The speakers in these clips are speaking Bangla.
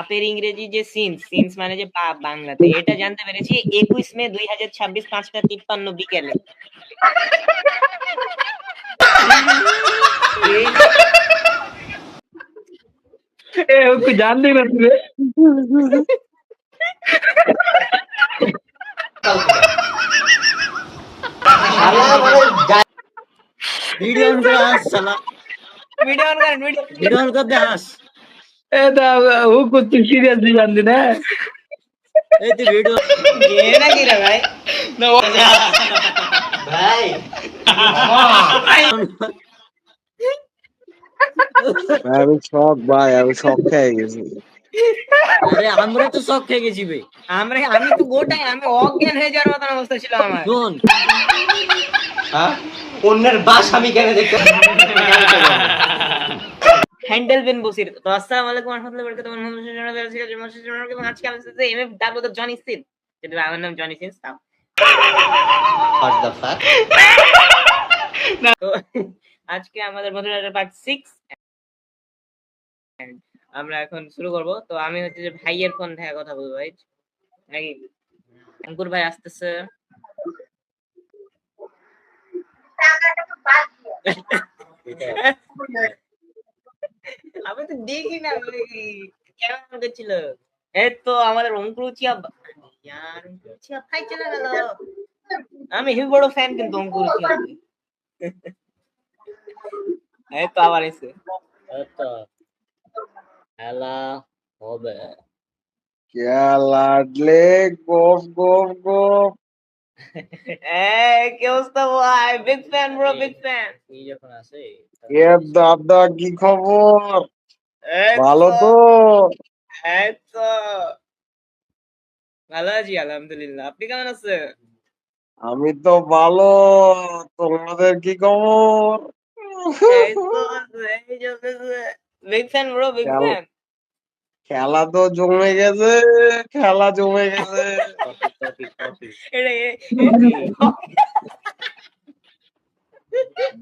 বাপের ইংরেজি যে সিন্স, সিন্স মানে যে বাপ বাংলাতে, এটা জানতে পেরেছি 21 মে 2026 5টা 53 বিকেলে। कुछ जान नहीं रहा तुझे। वीडियो ऑन कर हंस साला, वीडियो ऑन कर, वीडियो ऑन कर दे हंस। ए तो वो कुछ सीरियसली जान देना है। ए तो वीडियो ये ना गिरा भाई भाई আমি শখ ভাই, আমি শখ খেয়ে গেছি। अरे আমরা তো শখ খেয়ে গেছি ভাই। আমি তো গোটাই আমি অজ্ঞান হয়ে যাওয়ার মতন অবস্থা ছিল আমার। শোন অন্যের বাস আমি কেন দেখতে হ্যান্ডেল বিন বসির। তো আসসালামু আলাইকুম ওয়া রাহমাতুল্লাহি ওয়া বারাকাতুহু। আজকে আমি সাথে MF double the Johnny Sins, যেটা আমার নাম জনি সিন তাও। What the fuck? তো আজকে আমাদের মডারেটর পার্ট 6 আমরা এখন শুরু করব। তো আমি হচ্ছে যে ভাইয়ের ফোন থেকে কথা বলবো ভাই, নাকি অঙ্কুর ভাই আসতেছে। আমি তো দেখি না কেমন করছিল। এই তো আমাদের অঙ্কুরুচিয়া, ইয়ার অঙ্কুরুচিয়া ভাই চলে গেল। আমি হিউ বড় ফ্যান কিন্তু অঙ্কুরুচিয়া। এই তো আবার এসে তো খেলা হবে। क्या लाडले गोफ गोफ गोफ। এই কি অবস্থা ভাই? Big fan bro, big fan. এই যখন আসে এ দাদা কি খবর? এই ভালো তো? এই তো ভালো আছি আলহামদুলিল্লাহ। আপনি কেমন আছেন? আমি তো ভালো, তোমাদের কি খবর? এই তো এই চলতেছে। Big fan bro, big fan. খেলা তো জমে গেছে, খেলা জমে গেছে। এটা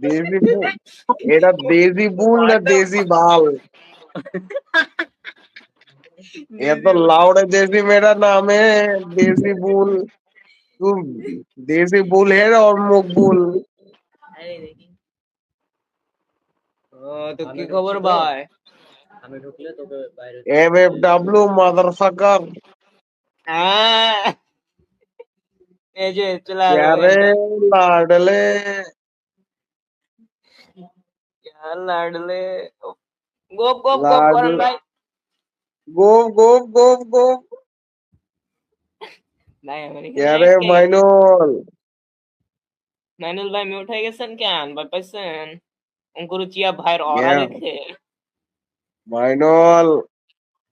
দেশি বুল, এটা দেশি বুল না দেশি বাল? ये तो लाउड है देसी, मेरा नाम है देसी बुल। तू देसी बुल है और मकबूल। আরে দেখি। ও তো কি খবর ভাই? আমি ঢুকলে তোকে বাইরে MFW motherfucker। হ্যাঁ এই যে চলে क्या আসবে। रे लाडले? লাডলে গোপ গোপ গোপ लाड করেন ভাই। गोप गोप गोप गोप। ভাই আমার क्या এখানে रे কে? माइनोल? মাইনুল ভাই মিউট হয়ে গেছেন কেন? ভয় পাইছেন? অঙ্কুরুচিয়া ভাইয়ের অরা क्या দেখে। माइनोल?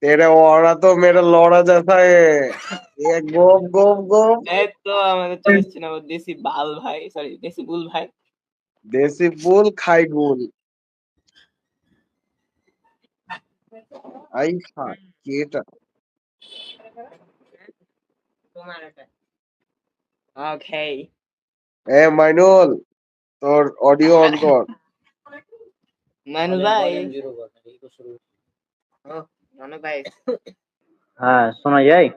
तेरे औरा तो मेरा लौड़ा जैसा है। ये गोप गोप गोप। এই তো আমাদের চলে এসছেন আমার দেশি বাল ভাই, সরি দেশি বুল ভাই। देसी बुल खाई गुल। आई खा केटा। তোমার এটা ওকে। ए माइनोल, তোর অডিও অন কর। মাইনুল ভাই, জিরো কর এই তো শুরু। ও মানব ভাই, হ্যাঁ শোনা যায়।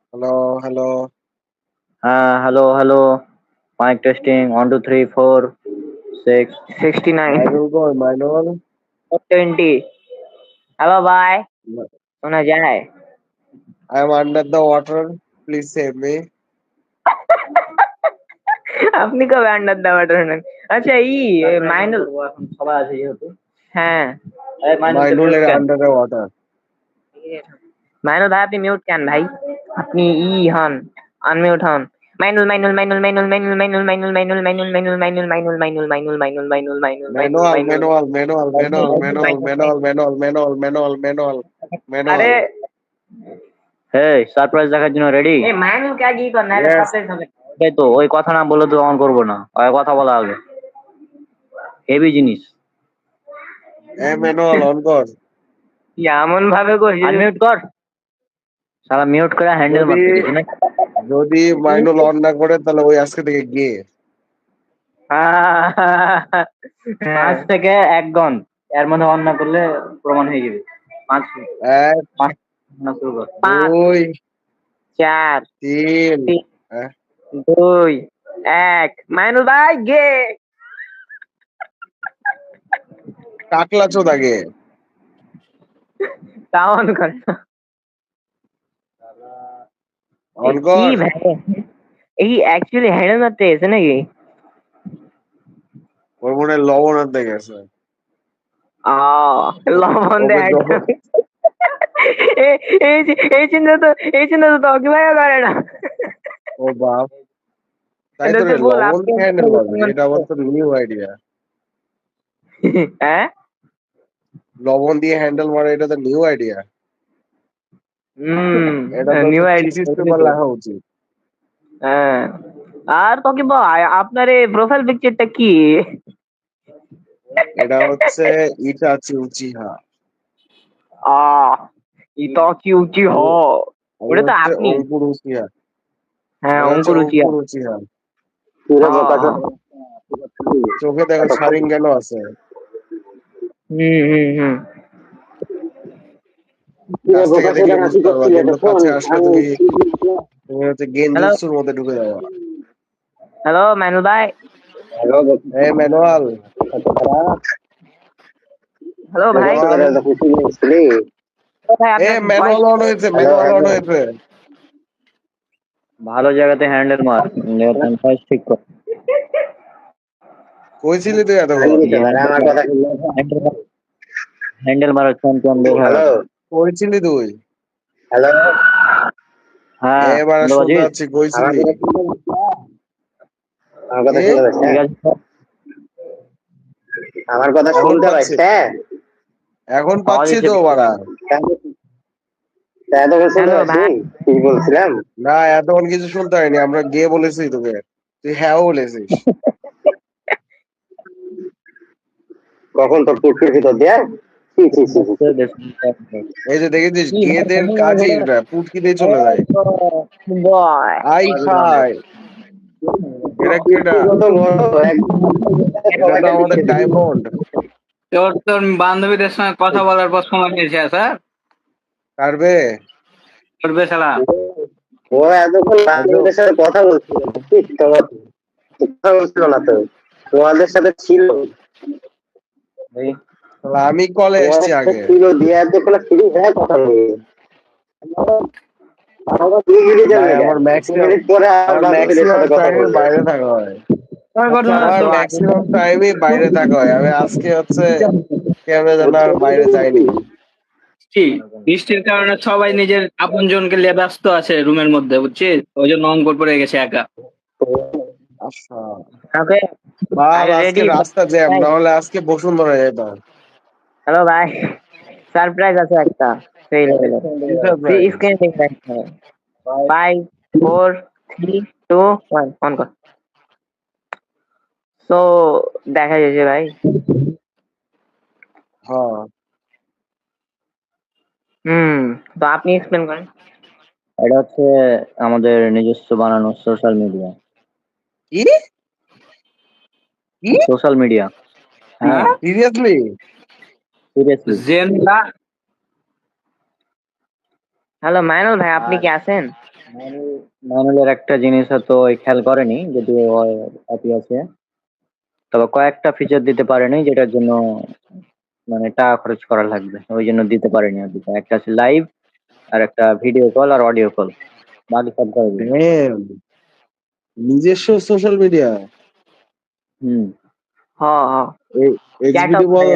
Hello hello. হ্যাঁ hello hello, mike testing 1 2 3 4 6 69 Mainul কই মাইনুল? 20। হ্যালো ভাই, শোনা যায়? I am under the water, please save me। আপনি কবে আন্ডার দেওয়াটা শুনেন? আচ্ছা মাইনুল এখন সবাই আছে যেহেতু। হ্যাঁ মাইনুল এর under the water। মাইনুল ভাই আপনি মিউট কেন ভাই? আপনি হন, আনমিউট হন। মাইনুল মাইনুল মাইনুল মাইনুল মাইনুল মাইনুল মাইনুল মাইনুল মাইনুল মাইনুল মাইনুল মাইনুল মাইনুল মাইনুল মাইনুল মাইনুল মাইনুল মাইনুল মাইনুল manual। আরে এই সারপ্রাইজ দেখার জন্য রেডি? এই মাইনুল কে আগে কর না, Yes। সারপ্রাইজ হবে। এই তো ওই কথা না বলে তো অন করব না, ওই কথা বলা আগে হেভি জিনিস। manual on কর। এমন ভাবে কই মিউট কর, সারা মিউট করে হ্যান্ডেল যদি মারতে দিছি না। যদি মাইনুল অন না করে তাহলে ওই আজকে থেকে গে। 5 থেকে 1 গন এর মধ্যে অন না করলে প্রমাণ হয়ে যাবে। 5 এক না শুরু কর। 5 2 4 3 3 হ্যাঁ 2 1 মাইনুল ভাই গে টাকলা চোদ আগে সাউন্ড করে না। অন কি কর ভাই এই অ্যাকচুয়ালি হ্যান্ডেল মারতে এসে নাকি ওর মনে হয় লবণ আনতে গেছে লবণ ওকে দেয় যখন এই চিন্তা তো তোকে ভাই করে না ও বাপ তাই এটা তো তো রে বল লবণ আপনি হ্যান্ডেল মারবে এটা আবার তো নিউ আইডিয়া হ্যাঁ লবণ দিয়ে হ্যান্ডেল মারে এটা তো নিউ আইডিয়া এটা তো নিউ থিসিস পেপার আইডিয়া লেখা উচিত হ্যাঁ আর তোকে ভাই আপনার এই প্রোফাইল পিকচারটা কি এটা হচ্ছে ইটাচি উচিহা আহ ইতাকি উচি হ আমি ওটা তো হচ্ছে আপনি অঙ্কুর উচিহা হ্যাঁ আমি হচ্ছে অঙ্কুর উচিয়া অঙ্কুর উচিহা হ্যাঁ। চোখে দেখো সারিং কেন আছে হুম কাছ থেকে দেখলে বুঝতে পারবা কিন্তু কাছে আসলে তুমি হচ্ছে গেঞ্জুৎসুর মধ্যে ঢুকে যাবা হ্যালো মাইনুল ভাই এই ম্যানুয়াল হ্যালো ভাই ম্যানুয়াল ভাই এ আপনার ম্যানুয়াল অন হয়েছে ম্যানুয়াল অন হয়েছে ভালো জায়গাতে হ্যান্ডেল মার ভয়েস ঠিক কর কইছিলি তুই এতক্ষণ হ্যান্ডেল মারার চ্যাম্পিয়ন বের হয় কইছিলি তুই হ্যাঁ এবার শুনতে শুনতে পাচ্ছিস? পাচ্ছি কইছিলি এ? ঠিক আছে আমার কথা এখন শুনতে পাচ্ছি পাচ্ছে এখন পাওয়া পাচ্ছি যাচ্ছে তো বাড়া এতক্ষণ শুনতে হ্যালো পাচ্ছি ভাই কি বলছিলাম না এতক্ষণ কিছু শুনতে হয়নি আমরা গিয়ে বলেছি তোকে তুই হ্যাঁ বলেছিস কখন তোর পুটকির ভিতর দিয়ে ছি, ছি, ছি, ছি। এই যে দেখেছিস গেদের কাজই এটা পুটকি দিয়ে চলে যায় বয় আই হাই এটা কেডা কত বড় এটা তো আমাদের ডায়মন্ড তোর বান্ধবীদের সঙ্গে কথা বলার পর সময় হয়েছে স্যার পারবে করবে শালা ও এতক্ষণ বান্ধবীদের সাথে কথা বলছিল ঠিক তোমার কথা বলছিল না তো তোমাদের সাথে ছিল আমি কলে তোমাদের এসছি সাথে আগে ছিল দিয়ে এতক্ষণ ফ্রি হয়ে কথা বলি আমার 2 মিনিট ভাই আমার মিনিট পরে আর আমার বান্ধবীদের ম্যাক্সিমাম সাথে কথা টাইমে বলবো বাইরে থাকা হয় কথা আমার ম্যাক্সিমাম টাইমে বাইরে থাকা হয় আমি আজকে হচ্ছে কেমনে যেন আর বাইরে যাইনি বৃষ্টির কারণে সবাই নিজের আপন জনকে নিয়ে ব্যস্ত আছে রুমের মধ্যে বুঝছিস ওই জন্য অঙ্কুর পড়ে গেছে একা আচ্ছা ওকে বাল আজকে রেডি রাস্তা জ্যাম না হলে আজকে বসুন্ধরা যেতাম হ্যালো ভাই সারপ্রাইজ আছে একটা সেই লেভেলের কি সারপ্রাইজ স্ক্রিন দেখবেন 5 4 3 2 1 অন কর তো দেখা যাচ্ছে ভাই হ্যাঁ তো আপনি এক্সপ্লেন করেন এটা হচ্ছে আমাদের নিজস্ব বানানো সোশ্যাল মিডিয়া কি সোশ্যাল মিডিয়া হ্যাঁ সিরিয়াসলি সিরিয়াসলি জেনরা হ্যালো মাইনুল ভাই আপনি কি আছেন ম্যানুয়ালের একটা জিনিস হয়তো ওই খেয়াল করেনি যদি অ্যাপি আছে তবে কয়েকটা ফিচার দিতে পারেনি যেটার জন্য মানে টাকা খরচ করা লাগবে ওই জন্য দিতে পারেনি আর দুটো একটা আছে লাইভ আর একটা ভিডিও কল আর অডিও কল বাকি সব করে দিবে নিজস্ব সোশ্যাল মিডিয়া হুম হ্যাঁ এক্সিকিউটিভ বলো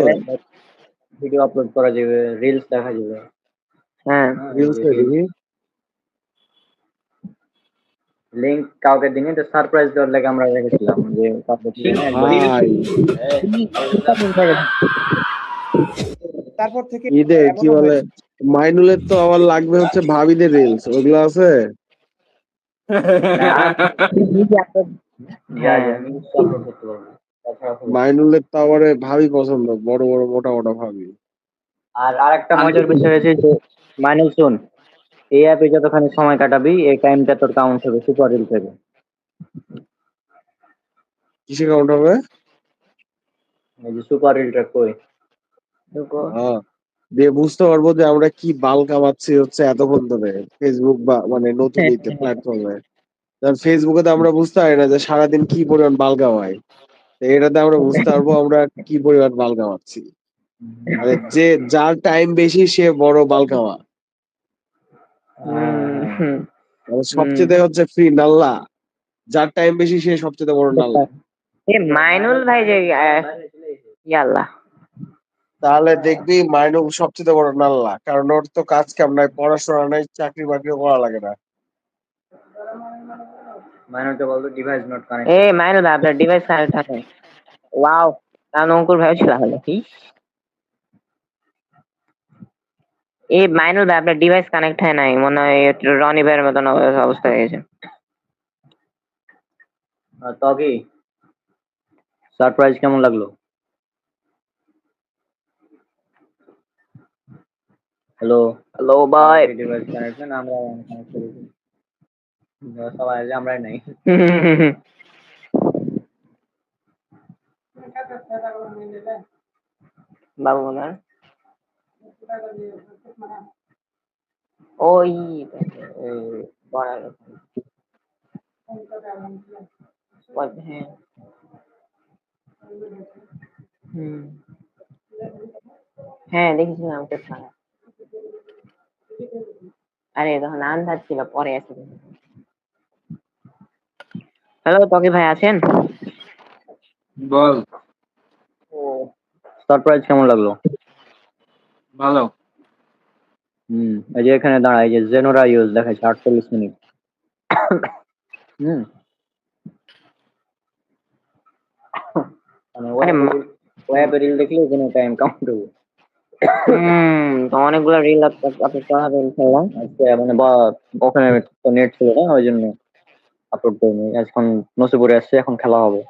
ভিডিও আপলোড করা যাবে রিলস দেখা যাবে হ্যাঁ রিলস দেখি লিংক কাউকে দিনে তো সারপ্রাইজ দেওয়ার লাগে আমরা রেখেছিলাম যে কাউকে দিলে না ভাই তারপর থেকে ঈদে কি বলে মাইনুলের তো আবার লাগবে হচ্ছে ভাবিদের রিলস ওগুলো আছে আপলোড করতে পারবো তাছাড়া মাইনুলের তো আবার ভাবি পছন্দ বড় বড় মোটা মোটা ভাবি আর আরেকটা মজার বিষয় হয়েছে যে মাইনুল শুন এই অ্যাপে যতখানি সময় কাটাবি এই টাইমটা তোর কাউন্ট হবে সুপার রিল থেকে কিসে কাউন্ট হবে এই যে সুপার রিলটা কই হ্যাঁ দিয়ে বুঝতে পারবো যে আমরা কি বাল কামাচ্ছি হচ্ছে এতক্ষণ ধরে ফেসবুক বা মানে নতুন ইতে প্ল্যাটফর্মে। কারণ ফেসবুকে তো আমরা বুঝতে পারি না যে সারাদিন কি পরিমাণ বাল কামাই। তো এটাতে আমরা বুঝতে পারবো আমরা কি পরিমাণ বাল কামাচ্ছি। মানে যে যার টাইম বেশি সে বড় বাল কামা। মানে সবচেয়ে হচ্ছে ফ্রি নাল্লা, যার টাইম বেশি সে সবচেয়ে বড় নাল্লা। মাইনুল ভাই যে ইয়াল্লা তাহলে দেখবি মাইনুল সবচেয়ে বড় নাল্লা, কারণ ওর তো কাজ কাম নাই, পড়াশোনা নাই, চাকরি বাকরিও করা লাগে না। মাইনুলকে বলতো ডিভাইস নট কানেক্ট। এ মাইনুল ভাই আপনার ডিভাইস কানেক্ট আছে? ওয়াও, তাহলে অঙ্কুর ভাইও ছিল হলো কি? এই মাইনুল ভাই আপনার ডিভাইস কানেক্ট হয় নাই, মনে হয় রনি ভাইয়ের মতন অবস্থা হয়ে গেছে। তো কি সারপ্রাইজ কেমন লাগলো? হ্যালো হ্যালো ভাই। ডিভাইস কানেক্ট না, আমরা কানেক্ট করেছি সবাই, আমরাই নাই। বাবু না ওই হ্যাঁ হ্যাঁ দেখেছিলাম কোথায়। আরে তখন আন্দাজ ছিল, পরে আছে। হ্যালো তকি ভাই আছেন? বল। ও সারপ্রাইজ কেমন লাগলো? ভালো। এই যে এখানে দাঁড়া, এই যে জেনোরা ইউজ দেখাচ্ছে 48 মিনিট। মানে ওয়েবে রিল দেখলে কোনো টাইম কাউন্ট হবে। তো অনেকগুলো রিল আপলোড করা হবে ইনশাআল্লাহ। আজকে মানে ওখানে তো নেট ছিল না, ওই জন্য আপলোড করিনি। এখন নসিপুরে আসছে, এখন খেলা হবে।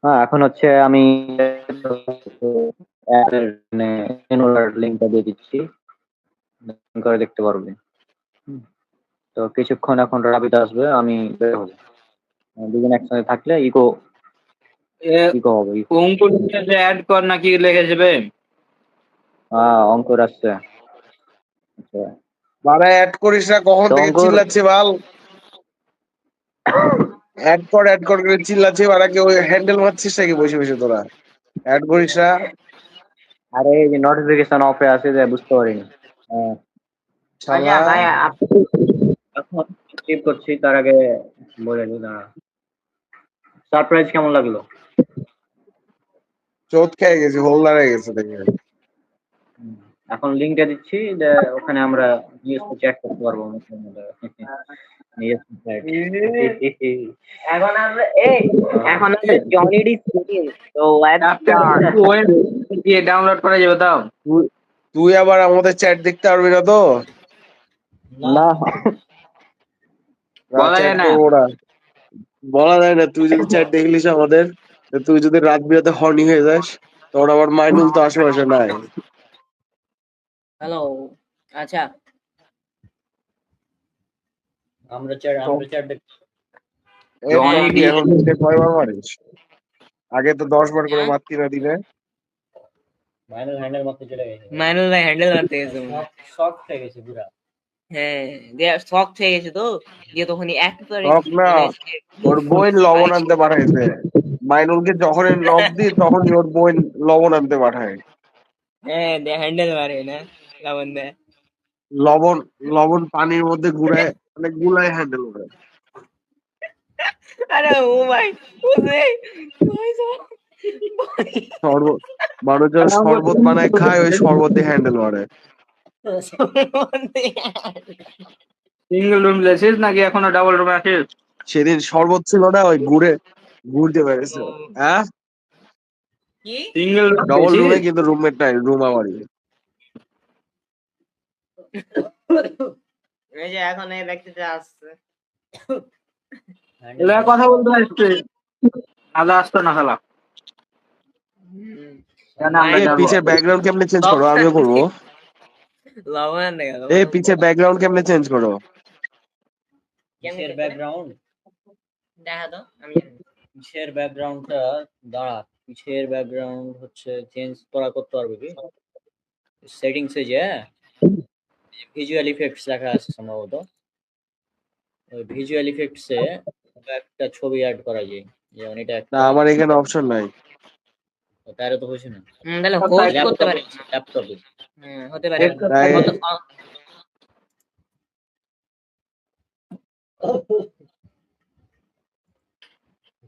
হ্যাঁ, এখন হচ্ছে আমি জেনোরার লিঙ্কটা দিয়ে দিচ্ছি, করে দেখতে পারবে। তো কিছুক্ষণ এখন রাবিত আসবে, আমি বের হবো। দুজন একসঙ্গে থাকলে ইকো হবে। অঙ্কুর অ্যাড কর নাকি লেগে যাবে? অঙ্কুর আসছে। আচ্ছা বাবা অ্যাড করিস না, কখন তো থেকে অঙ্কুর, চিল্লাচ্ছে বাল। অ্যাড কর করে চিল্লাচ্ছে, আর আগে ওই হ্যান্ডেল মারছিস নাকি বসে বসে তোরা? অ্যাড করিস না। আরে এই যে নোটিফিকেশন অফে আছে যে বুঝতে পারিনি। শালা ভাই এখন স্কিপ করছি, তার আগে বলে দিই দাঁড়া। সারপ্রাইজ কেমন লাগলো? চোদ খেয়ে গেছি, হোলদার হয়ে গেছে দেখে। এখন লিঙ্কটা দিচ্ছি, যে ওখানে আমরা নিউজ চ্যাট করতে পারবো। এখন আমরা এখন আমরা জনি ডি স্টুডিও, তো লেটস স্টার্ট। দিয়ে ডাউনলোড করা যাবে তাও? তুই আবার আমাদের চ্যাট দেখতে পারবি না তো? না, বলা যায় না। বলা যায় না। তুই যদি চ্যাট দেখলিস আমাদের, তুই যদি রাত বিরাতে হর্নি হয়ে যাস, তখন আবার মাইনুল তো আশেপাশে নাই। হ্যালো, আচ্ছা আমরা চ্যাট দেখছি। এখন দিনে কয়বার মারিস? আগে তো 10 বার করে মারতি না দিনে। মাইনুল হ্যান্ডেল মারতে চলে গেছে। মাইনুল ভাই হ্যান্ডেল মারতে গেছে মনে হয়। শক হয়ে গেছে পুরা। হ্যাঁ, দিয়ে শক হয়ে গেছে তো, দিয়ে তখন একেবারে শখ না, ওর বোন লবণ আনতে পাঠাইছে। মাইনুলকে যখনই নক দিই তখনই ওর বোন লবণ আনতে পাঠায়। হ্যাঁ, দিয়ে হ্যান্ডেল মারে না, লবণ দেয়। লবণ পানির মধ্যে গুড়ায়, মানে গুলায় হ্যান্ডেল করে। আরে ও ভাই, ও যে ভাই মানুষ যখন শরবত বানায় খায়, ওই শরবত দিয়ে হ্যান্ডেল মারে। সিঙ্গেল রুম লেছিস নাকি এখনো ডাবল রুমে আছিস? সেদিন শরবত ছিল না, ওই গুড় দিয়ে বেড়েছে। হ্যাঁ, কি সিঙ্গেল রুম ডবল রুমে, লেছিস? কিন্তু রুমমেট নাই, রুম আমারই। এই যে এখন এই ব্যক্তিটা আসছে, কথা বলতে আসছে, আদা আসতো না খেলা। পিছের ব্যাকগ্রাউন্ড কেমনে চেঞ্জ করো? আমিও করবো। লবণ আনতে গেল। এই পিছের ব্যাকগ্রাউন্ড কেমনে চেঞ্জ করো? কিসের ব্যাকগ্রাউন্ড? দেখা তো, আমি জানি। কিসের ব্যাকগ্রাউন্ডটা? দাঁড়া, পিছের ব্যাকগ্রাউন্ড হচ্ছে চেঞ্জ করা করতে পারবে কি সেটিংসে যে ভিজুয়াল ইফেক্টস লেখা আছে সম্ভবত ওই ভিজুয়াল ইফেক্টসে একটা ছবি অ্যাড করা যায় যেমন এটা না একটা আমার এখানে অপশন নাই। তাহলে তো হচ্ছে না তাহলে হোস্ট করতে পারে ল্যাপটপে হতে পারে তাই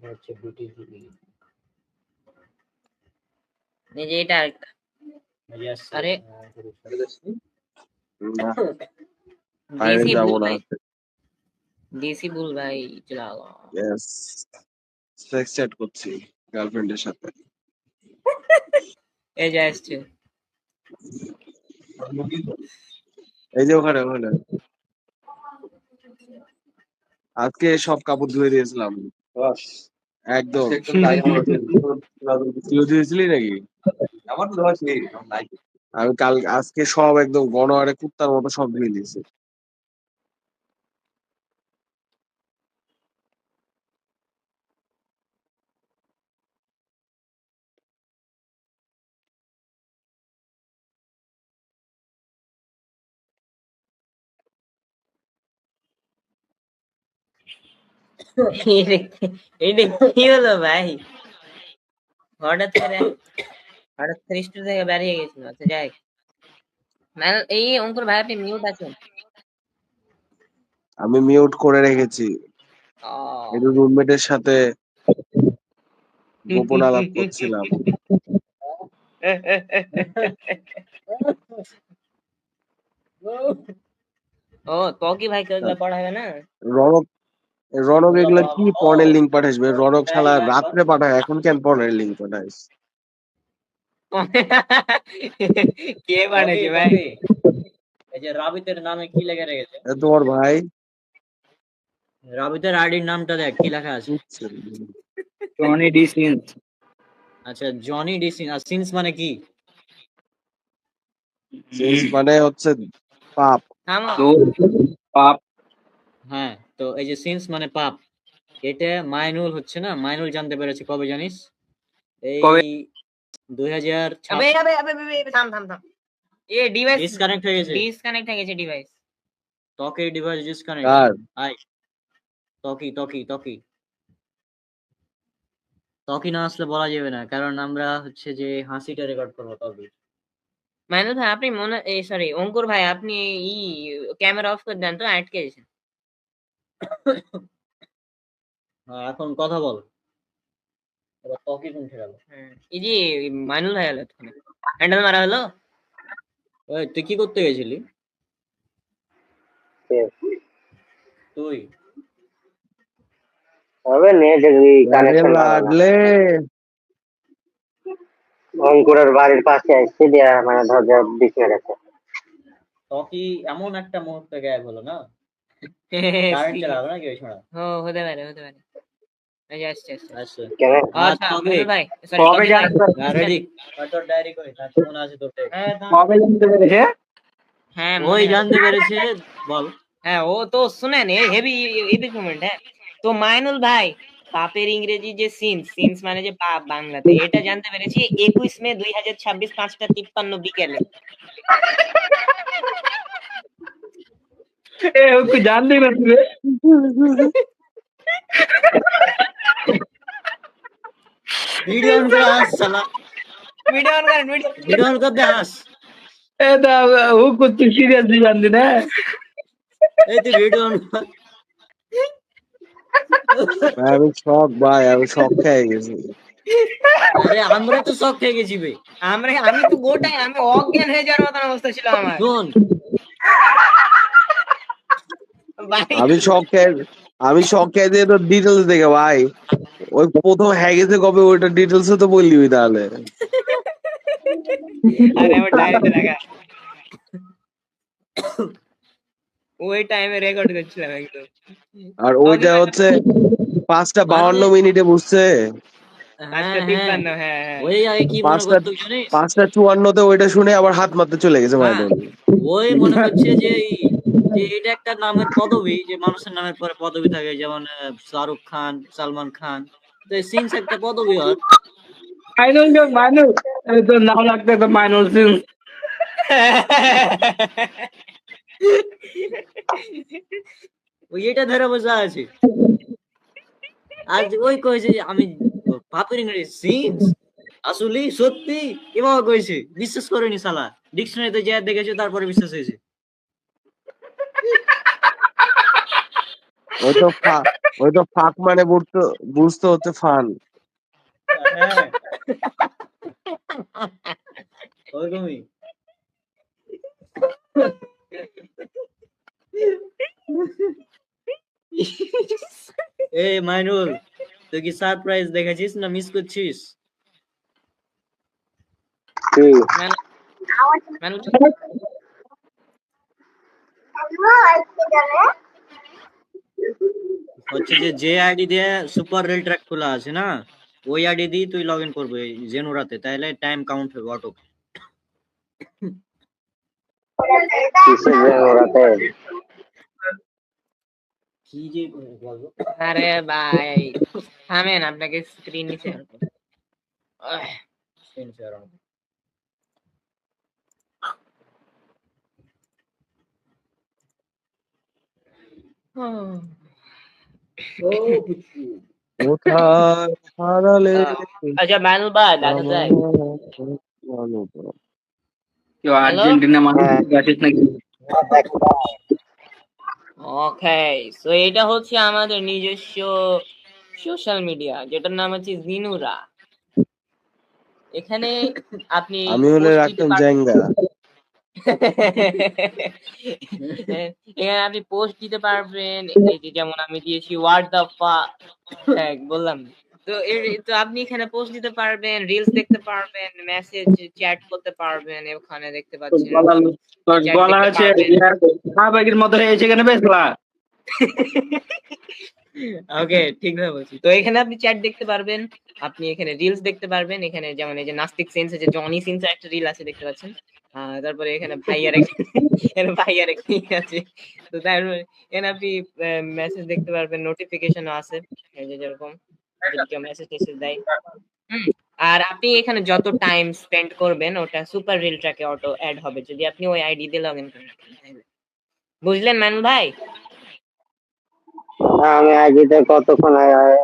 হচ্ছে বিউটি এই যে এটা আরেকটা আরে না বাইরে ডিসি যাবো ভুল না। ভাই ডিসি ভুল ভাই চলা ইয়েস সেক্স চ্যাট করছি গার্লফ্রেন্ডের সাথে। এই যে আসছে এই যে ওখানে ওখানে আজকে সব কাপড় ধুয়ে দিয়েছিলাম একদম। তুই ধুয়েছিলি নাকি? আমি কাল আজকে সব একদম গণহারে কুত্তার মতো সব ধুয়ে দিয়েছি। এটা কি হলো ভাই হঠাৎ করে স্টোর থেকে বেরিয়ে গেছিল আচ্ছা যাই এই অঙ্কুর ভাই আপনি মিউট আছেন আমি মিউট করে রেখেছি একটু রুমমেটের সাথে গোপন আলাপ করছিলাম। ও তো কি ভাই কেউ পড়াবে না রনক রনক এগুলা কি পর্নের লিঙ্ক পাঠাইবে? রনক শালা রাত্রে পাঠায়, এখন কেন পর্নের লিঙ্ক পাঠাইস? কে বানাইছে ভাই এই যে রাবিতের নামে কি লেখা রেখেছে তোমার ভাই রাবিতের আইডির নামটা দেখ কি লেখা আছে টনি ডি সিন্স। আচ্ছা জনি ডিসিন আর সিন্স মানে কি সিন্স মানে হচ্ছে পাপ। থামো পাপ। হ্যাঁ তো এই যে সিন্স মানে পাপ এটা মাইনুল হচ্ছে না মাইনুল জানতে পেরেছে কবে জানিস এই কবে? 2000 আবে আবে আবে আবে, থাম থাম থাম এ ডিভাইস ডিসকানেক্ট হয়ে গেছে ডিসকানেক্ট হয়ে গেছে ডিভাইস তকের ডিভাইস ডিসকানেক্ট কার? আই তকি তকি তকি তকি না আসলে বলা যাবে না কারণ আমরা হচ্ছে যে হাসিটা রেকর্ড করবো তবে মাইনুল ভাই আপনি মনে এই সরি অঙ্কুর ভাই আপনি ই ক্যামেরা অফ করে দেন তো আটকে গেছে এখন কথা বল এবার তকি কোন গেল এই যে মাইনুল ভাই হলো হ্যান্ডেল মারা হলো ওই তুই কি করতে গেছিলি তুই হবে নেট কানেকশন লাগলে অঙ্কুরের বাড়ির পাশে এসে দিয়া মানে দরজা দিকে গেছে তকি এমন একটা মুহূর্তে গায়েব হলো না কারেন্ট চালাবে না কেউ ছাড়া ও হতে পারে এই যে আসছে আচ্ছা কেন আচ্ছা মাইনুল ভাই সরি কবে জানতে রেডি তোর ডায়েরি কই তার মনে আছে তোর কবে জানতে পেরেছে? হ্যাঁ ওই জানতে পেরেছে বল হ্যাঁ ও তো শুনেন হেভি এপিক মোমেন্ট হ্যাঁ তো মাইনুল ভাই পাপের ইংরেজি যে সিন্স মানে যে পাপ বাংলাতে এটা জানতে পেরেছি 21 মে 2026 5:53 বিকেলে এ ওকে জানতেই পারবে। ভিডিও অন করে হাস শালা ভিডিও অন করেন ভিডিও অন করতে হাস এটা ও করতে সিরিয়াসলি জানতি না? এই তুই ভিডিও অন কর আমি শখ ভাই, আমি শখ খেয়ে গেছি। আরে আমরা তো শক খেয়ে গেছি বে আমি তো গোটাই আমি অজ্ঞান হয়ে যাওয়ার মতন অবস্থা ছিল আমার শোন ভাই আমি শখ খেয়ে দিয়ে তো ডিটেলস দেখে ভাই ওই প্রথম হ্যাঁ গেছে কবে ওইটা ডিটেলস তো বললি তাহলে। আরে আমার ডায়েরিতে লাগা ওই টাইমে রেকর্ড করছিলাম একদম আর ওইটা হচ্ছে 5:52 বুঝছে, আজকে 53 হ্যাঁ ওই আগে কি মনে করতো জানিস 5:54 ওইটা শুনে আবার হাত মারতে চলে গেছে মাইনুল। ওই মনে করছে যে যে এটা একটা নামের পদবি যে মানুষের নামের পরে পদবি থাকে যেমন শাহরুখ খান সালমান খান তো সিন্স একটা পদবি হয় মাইনুল তোর নাম লাগতে তো মাইনুল সিং। ওই এটা ধরে বসে আছে। আজ ওই কয়েছে যে আমি পাপের ইংরেজি সিন্স আসলে সত্যি এভাবে কয়েছে, বিশ্বাস করেনি শালা, ডিকশনারিতে যা দেখেছে তারপরে বিশ্বাস হয়েছে। ওই তো ফাঁক মানে বুঝতে হচ্ছে ফান। হ্যাঁ ওরকমই। এই মাইনুল, তুই কি সারপ্রাইজ দেখেছিস না মিস করছিস? কি মানুষ হচ্ছে যে আইডি দিয়ে সুপার রেল ট্র্যাক খোলা আছে না, ওই আইডি দিয়ে তুই লগ ইন করবে জেনুরাতে, তাহলে টাইম কাউন্ট হবে অটো। কিসের ওরাতে কি যে বলবো। আরে ভাই থামেন, আপনাকে স্ক্রিন নিচে কোথায় হারালে আচ্ছা মানুষ ভাই দেখা যায়। কেউ আর্জেন্টিনা মানুষ আছিস নাকি? ওকে, সো এটা হচ্ছে আমাদের নিজস্ব সোশ্যাল মিডিয়া যেটার নাম হচ্ছে জিনুরা। এখানে আপনি আমি হলে post দিতে রাখতাম পারবেন। জাঙ্গা। এখানে আপনি পোস্ট দিতে পারবেন, এই যে যেমন আমি দিয়েছি হোয়াট দ্য ফাক, হ্যাঁ বললাম তো। তো আপনি এখানে পোস্ট দিতে পারবেন, রিলস দেখতে পারবেন, মেসেজ চ্যাট করতে পারবেন, ওখানে দেখতে পাচ্ছেন chat গলা দেখতে আছে পারবেন। শাহবাগের মতো হয়েছে কেন বেসলা? ওকে ঠিকভাবে বলছি। তো এখানে আপনি চ্যাট দেখতে পারবেন, আপনি এখানে রিলস দেখতে পারবেন। এখানে যেমন এই যে নাস্তিক সেন্স আছে, জনি সেন্স একটা রিল আছে দেখতে পাচ্ছেন। তারপরে এখানে ভাইয়ার এখানে ভাইয়ার একটা ই আছে। তো তারপরে এখানে আপনি মেসেজ দেখতে পারবেন, নোটিফিকেশনও আছে, এই যে যেরকম যদি কেউ মেসেজ টেসেজ দেয়। আর আপনি এখানে যত টাইম স্পেন্ড করবেন ওটা সুপার রিল ট্র্যাকে অটো অ্যাড হবে যদি আপনি ওই আইডি দিয়ে লগ ইন করেন। বুঝলেন মানু ভাই? আমি আইডিতে কতক্ষণ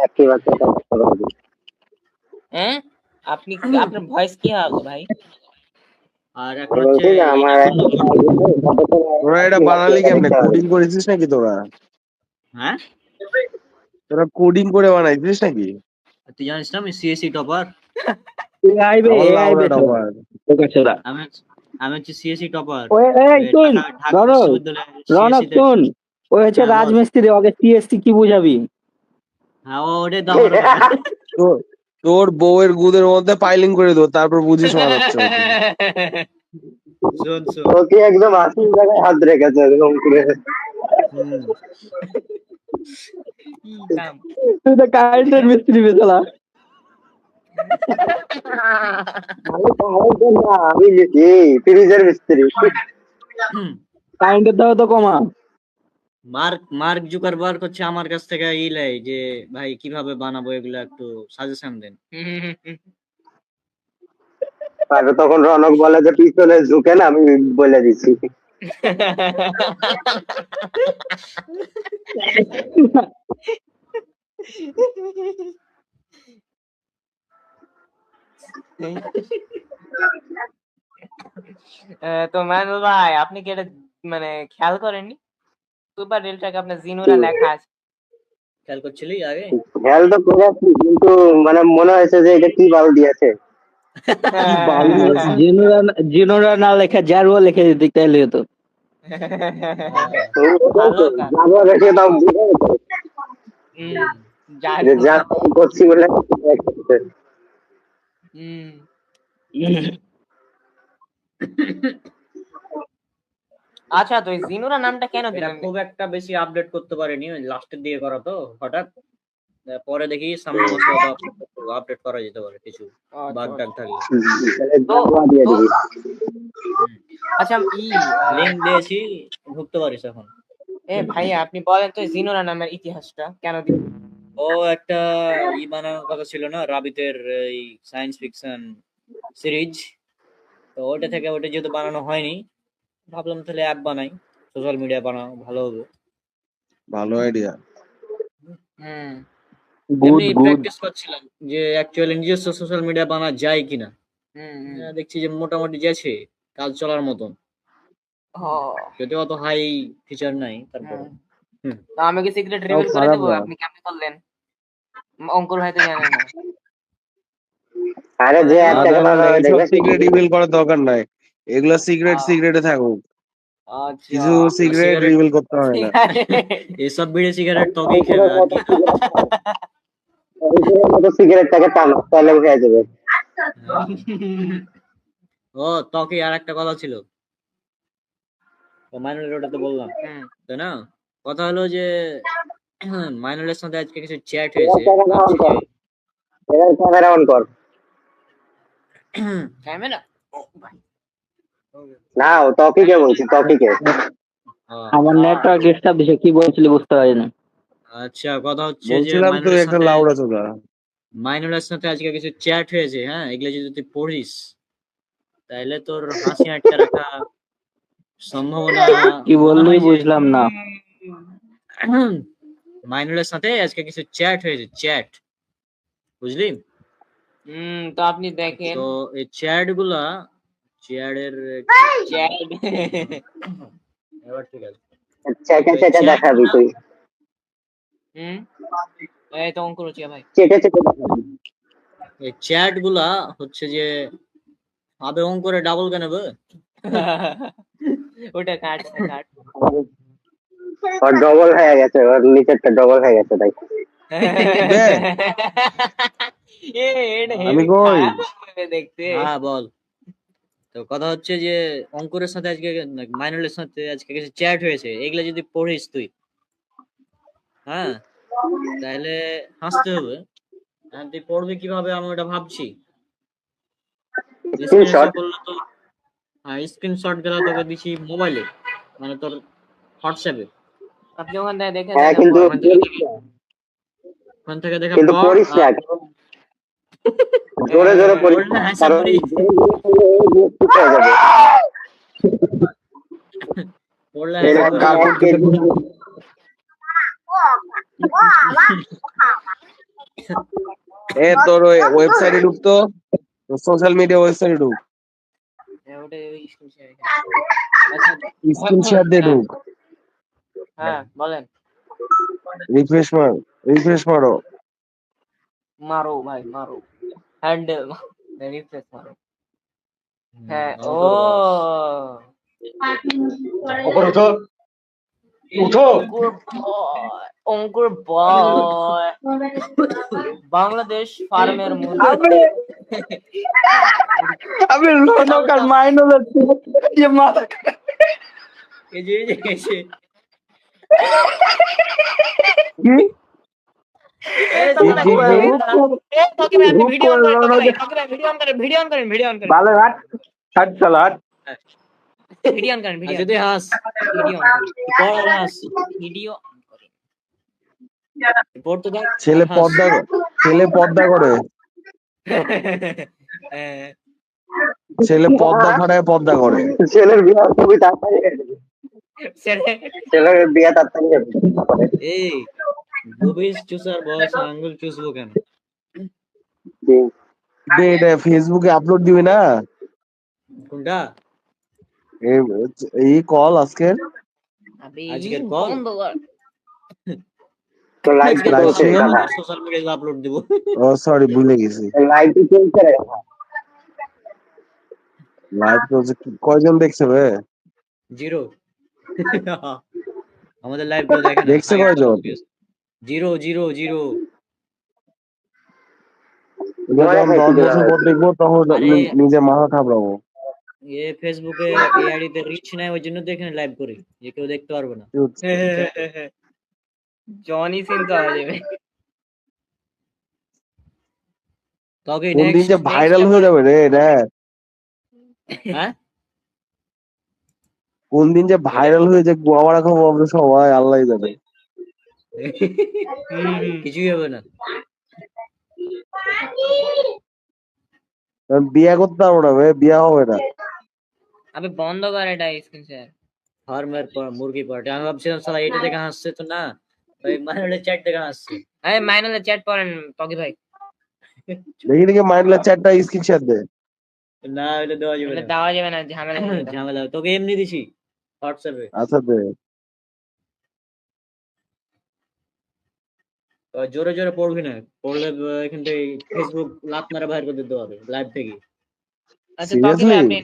অ্যাক্টিভ আছে হ্যাঁ আপনি আপনার ভয়েস কি হবে ভাই? আর এখন হচ্ছে আমার তোরা এটা বানালি কেমনে? কোডিং করেছিস নাকি তোরা? হ্যাঁ তোরা কোডিং করে বানাইছিস নাকি? তুই জানিস না আমি সিএসসি টপার। আইবে আমার আইবে লাউড়া টপার। আমি হচ্ছে সিএসসি টপার। এই তুই ঢাকা রনক বিশ্ববিদ্যালয়ের রনক সিএসসি তে। শুন, ওই হচ্ছে হ্যাঁ, বল। রাজমিস্ত্রি, ওকে সিএসসি কি বুঝাবি? হ্যাঁ ওটা দাও আমার কথা। তোর বউয়ের গুদের মধ্যে পাইলিং করে দেবো, তারপর বুঝিস মারাচ্ছে ওকে। শোন শোন। ওকে একদম আসল জায়গায় হাত রেখেছে এরকম করে। হুম। তুই তো কারেন্টের মিস্ত্রি বেচালা। আমি ফ্রিজের মিস্ত্রি। কারেন্টের দাও তো কমা। মার্ক জুকারবার্গ হচ্ছে আমার কাছ থেকে লেয় যে ভাই কিভাবে বানাবো এগুলো একটু সাজেশন দেন। আর তখন রনক বলে যে পিছনে ঝুঁকেন, আমি বলে দিচ্ছি। তো মানু ভাই আপনি কি এটা মানে খেয়াল করেননি সুপার রিল ট্র্যাকে আপনার জিনুরা লেখা আছে? খেয়াল করছিলি আগে? খেয়াল তো করেছি, কিন্তু মানে মনে হয়েছে যে এটা কি বাল দিয়েছে। জিনোরা না লেখা জারুয়া লিখে দিতে তাইলে হতো। জানো রেখে দাও, যা করছি বলে। আচ্ছা, তো এই জিনুরা নামটা কেন এটা দিলেন? খুব একটা বেশি আপডেট করতে পারিনি, ওই লাস্টের দিকে করা তো হঠাৎ। পরে দেখি সামনে বছর আপডেট করা যেতে পারে কিছু বাগ ডাক থাকলে। আচ্ছা লিংক দিয়েছি, ঢুকতে পারিস এখন। ভাইয়া আপনি বলেন তো জিনুরা নামের ইতিহাসটা কেন দিলেন? ও একটা বানানোর কথা ছিল না, রাবিতের এই সায়েন্স ফিকশন সিরিজ। তো ওটা থেকে ওটা যেহেতু বানানো হয়নি, ভাবলাম তাহলে অ্যাপ বানাই, সোশ্যাল মিডিয়া বানাও, ভালো হবে। ভালো আইডিয়া। গুড এমনি গুড। প্র্যাকটিস করছিলাম যে অ্যাকচুয়ালি নিজস্ব সোশ্যাল মিডিয়া বানা যায় কিনা। দেখছি যে মোটামুটি গেছে, কাজ চলার মতন, যদিও অত হাই ফিচার নাই, তারপর তো আমি কি সিক্রেট তাও রিভিল করে খারাপ দেবো? না। আপনি কেমনে করলেন? অঙ্কুর ভাই তো জানেন না। আরে যে না একটাকে না না, ভালোভাবে এইসব দেখবে সিক্রেট রিভিল করার দরকার নাই। এগুলো সিক্রেট আহ, সিক্রেটে থাকুক। আচ্ছা কিছু সিক্রেট সিগারেট, রিভিল করতে হয় না। এসব বিড়ি সিগারেট ত্বকেই খেবে আর কি। মতো সিগারেটটাকে টানো, তাহলে হয়ে যাবে। ও ত্বকে আর একটা কথা ছিল, মাইনুলের ওটা তো বললাম, তাই না? কথা হলো যে মাইনুলের সাথে আজকে কিছু চ্যাট হয়েছে, ভাবছি যে এবার ক্যামেরা অন কর। ক্যামেরা না, ও টপিকে বলছি, টপিকে। আমার নেটওয়ার্ক ডিস্টার্ব দিছে, কি বলছিলি বুঝতে পারিনি। আচ্ছা, কথা হচ্ছে যে বলছিলাম তুই একটা লাউড়া চোদা। মাইনুলের সাথে আজকে কিছু চ্যাট হয়েছে, হ্যাঁ, এগুলো যদি তুই পড়িস তাহলে তোর হাসি আটকে রাখা সম্ভাবনা কি মনে বললি হয় যে বুঝলাম না। মাইনুলের সাথে আজকে কিছু চ্যাট হয়েছে, চ্যাট, বুঝলি? তো আপনি দেখেন তো এই চ্যাট গুলা, চ্যাটের চ্যাট এবার ঠিক আছে, চেটে তো এই চেটে চ্যাট দেখাবি গুলা, তুই, এই তো অঙ্কুর হচ্ছে ভাই। চেটে চেটে দেখাবি। এই চ্যাট গুলা হচ্ছে যে আবে করে ডাবল কেন বে? ওটা কাট কাট। ওর ডবল হয়ে গেছে, ওর নিচেরটা ডবল হয়ে গেছে তাই। বে, এটা আমি হেভি কই? খারাপ হবে দেখতে। হ্যাঁ বল। তো কথা হচ্ছে যে অঙ্কুরের সাথে আজকে, মাইনুলের সাথে আজকে কিছু চ্যাট হয়েছে, এগুলা যদি পড়িস তুই, হ্যাঁ, তাহলে হাসতে হবে। আর তুই পড়বি কিভাবে আমি ওটা ভাবছি। স্ক্রিনে শো স্ক্রিনশট। করলে তো, হ্যাঁ, স্ক্রিনশট গেলে তোকে দিছি মোবাইলে, মানে তোর হোয়াটসঅ্যাপে। আপনি ওখান থেকে দেখে হ্যাঁ, দেখে কিন্তু পড়েন। ওখান থেকে দেখে কিন্তু পড়, পড়িস না, আর জোরে জোরে পড়িস, পড়লে হাসি কারণ পড়ি, হয়ে যাবে। পড়লে এই হাসি দেখ, পড়ি। কার্টুন কেটে দিবি। এ তোর ওই ওয়েবসাইটে ঢুকতো, সোশ্যাল মিডিয়া ওয়েবসাইটে ঢুক, ওটা আচ্ছা স্ক্রিন শেয়ার দিয়ে ঢুক, হ্যাঁ বলেন। রিফ্রেশ মারো। মারো ভাই মারো, হ্যান্ডেল রিফ্রেশ মারো। হ্যাঁ ও উপরে উঠো, উঠো। অঙ্কুর বয় বাংলাদেশ ফার্মের মধ্যে আমি লোনক আর মাইনুলের যে মাথা এই যে এই যে ভালো হাট হাট চলো হাট। ভিডিও অন করেন, ভিডিও যদি হাস ভিডিও পড় আর হাস, ভিডিও পড় তো দেখ, ছেলে আর হাস। পর্দা করে, ছেলে পর্দা খাড়ায় পর্দা করে। ছেলের বিয়ে খুবই তাড়াতাড়ি হয়ে যাবে। ছেলের বিয়ে তাড়াতাড়ি হবে। এই গভীর চুষার বয়সে আঙ্গুল চুষবো কেন? জি। বে, এটা ফেসবুকে আপলোড দিবি না? কোনটা? এই কল আজকের আজকের কল তো লাইভ আজকে live চলছে stream? দাদা, সোশ্যাল মিডিয়ায় আপলোড দিব। ও সরি, ভুলে গেছি। লাইভ চলছে রে। লাইভ চলছে, কয়জন দেখছে বে? জিরো। আমাদের লাইভ কেউ দেখে না, দেখছে কয়জন? Zero zero zero. যখন 10 বছর পর দেখবো তখন আরে নিজে মাথা থাপড়াবো। এ ফেসবুকে এই আইডিতে রিচ নাই, ওই জন্য তো এখানে লাইভ করি, যে কেউ দেখতে পারবে না। জনি সিন তো হয়ে যাবে। তবে কোন দিন যে নেক্সট, ভাইরাল হয়ে যাবে রে এটা, হ্যাঁ কোন দিন যে ভাইরাল হয়ে যে গোয়ামারা খাবো আমরা সবাই, আল্লাহ জানে। কিছুই হবে না। আমি বিয়ে করতে পারবো না ভাই, বিয়ে হবে না। আবে বন্ধ কর এটা স্ক্রিন শেয়ার। ফার্মের পর মুরগি পার্টি আমি ভাবছিলাম সালা এটা থেকে হাসছে তো না, ওই মাইনুলের চ্যাট থেকে হাসছে। আরে মাইনুলের চ্যাট পড়েন টকি ভাই। দেখি দেখি মাইন্ডলা চ্যাটটা স্ক্রিন শেয়ার দে। না এটা দেওয়া যাবে এটা না, দেওয়া যাবে না, ঝামেলা হবে এটা। ঝামেলা হবে। তোকে এমনি দিছি হোয়াটসঅ্যাপে। আচ্ছা দে। জোরে জোরে পড়বি না, পড়লে এখান থেকে ফেসবুক লাত মারা বাইর করে দিতে হবে লাইভ থেকে। আচ্ছা টকি ভাই আপনি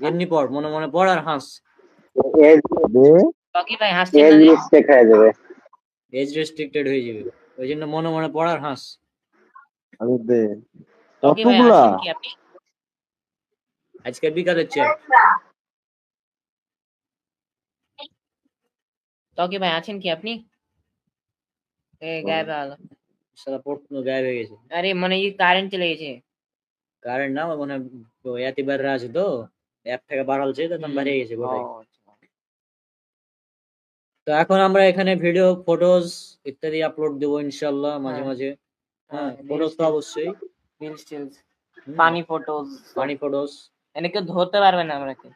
এমনি পড়, মনে মনে পড় আর হাস। দে। টকি ভাই হাসছেন এজ না যে? রেস্ট্রিক্ট হয়ে যাবে। এজ রেস্ট্রিক্টেড হয়ে যাবে, ওই জন্য মনে মনে পড় আর হাস। আচ্ছা দে। টকি ভাই কতগুলা? আছেন কি আপনি? আজকে বিকালের চ্যাট। টকি ভাই আছেন কি আপনি? গায়েব হলো। সারা পড়তো গায়েব হয়ে গেছে। আরে মানে কারেন্ট চলে গেছে। কারেন্ট না মানে এতবার আছে তো অ্যাপ থেকে বাড়ালছে তো তখন বেরিয়ে গেছে গোটাই। তো এখন আমরা এখানে ভিডিও ফটোজ ইত্যাদি আপলোড দেবো ইনশাআল্লাহ মাঝে মাঝে। হ্যাঁ ফটোজ তো অবশ্যই, রিলস টিলস, ফানি ফটোজ, ফানি ফটোজ। এনে কেউ ধরতে পারবে না আমরা কে।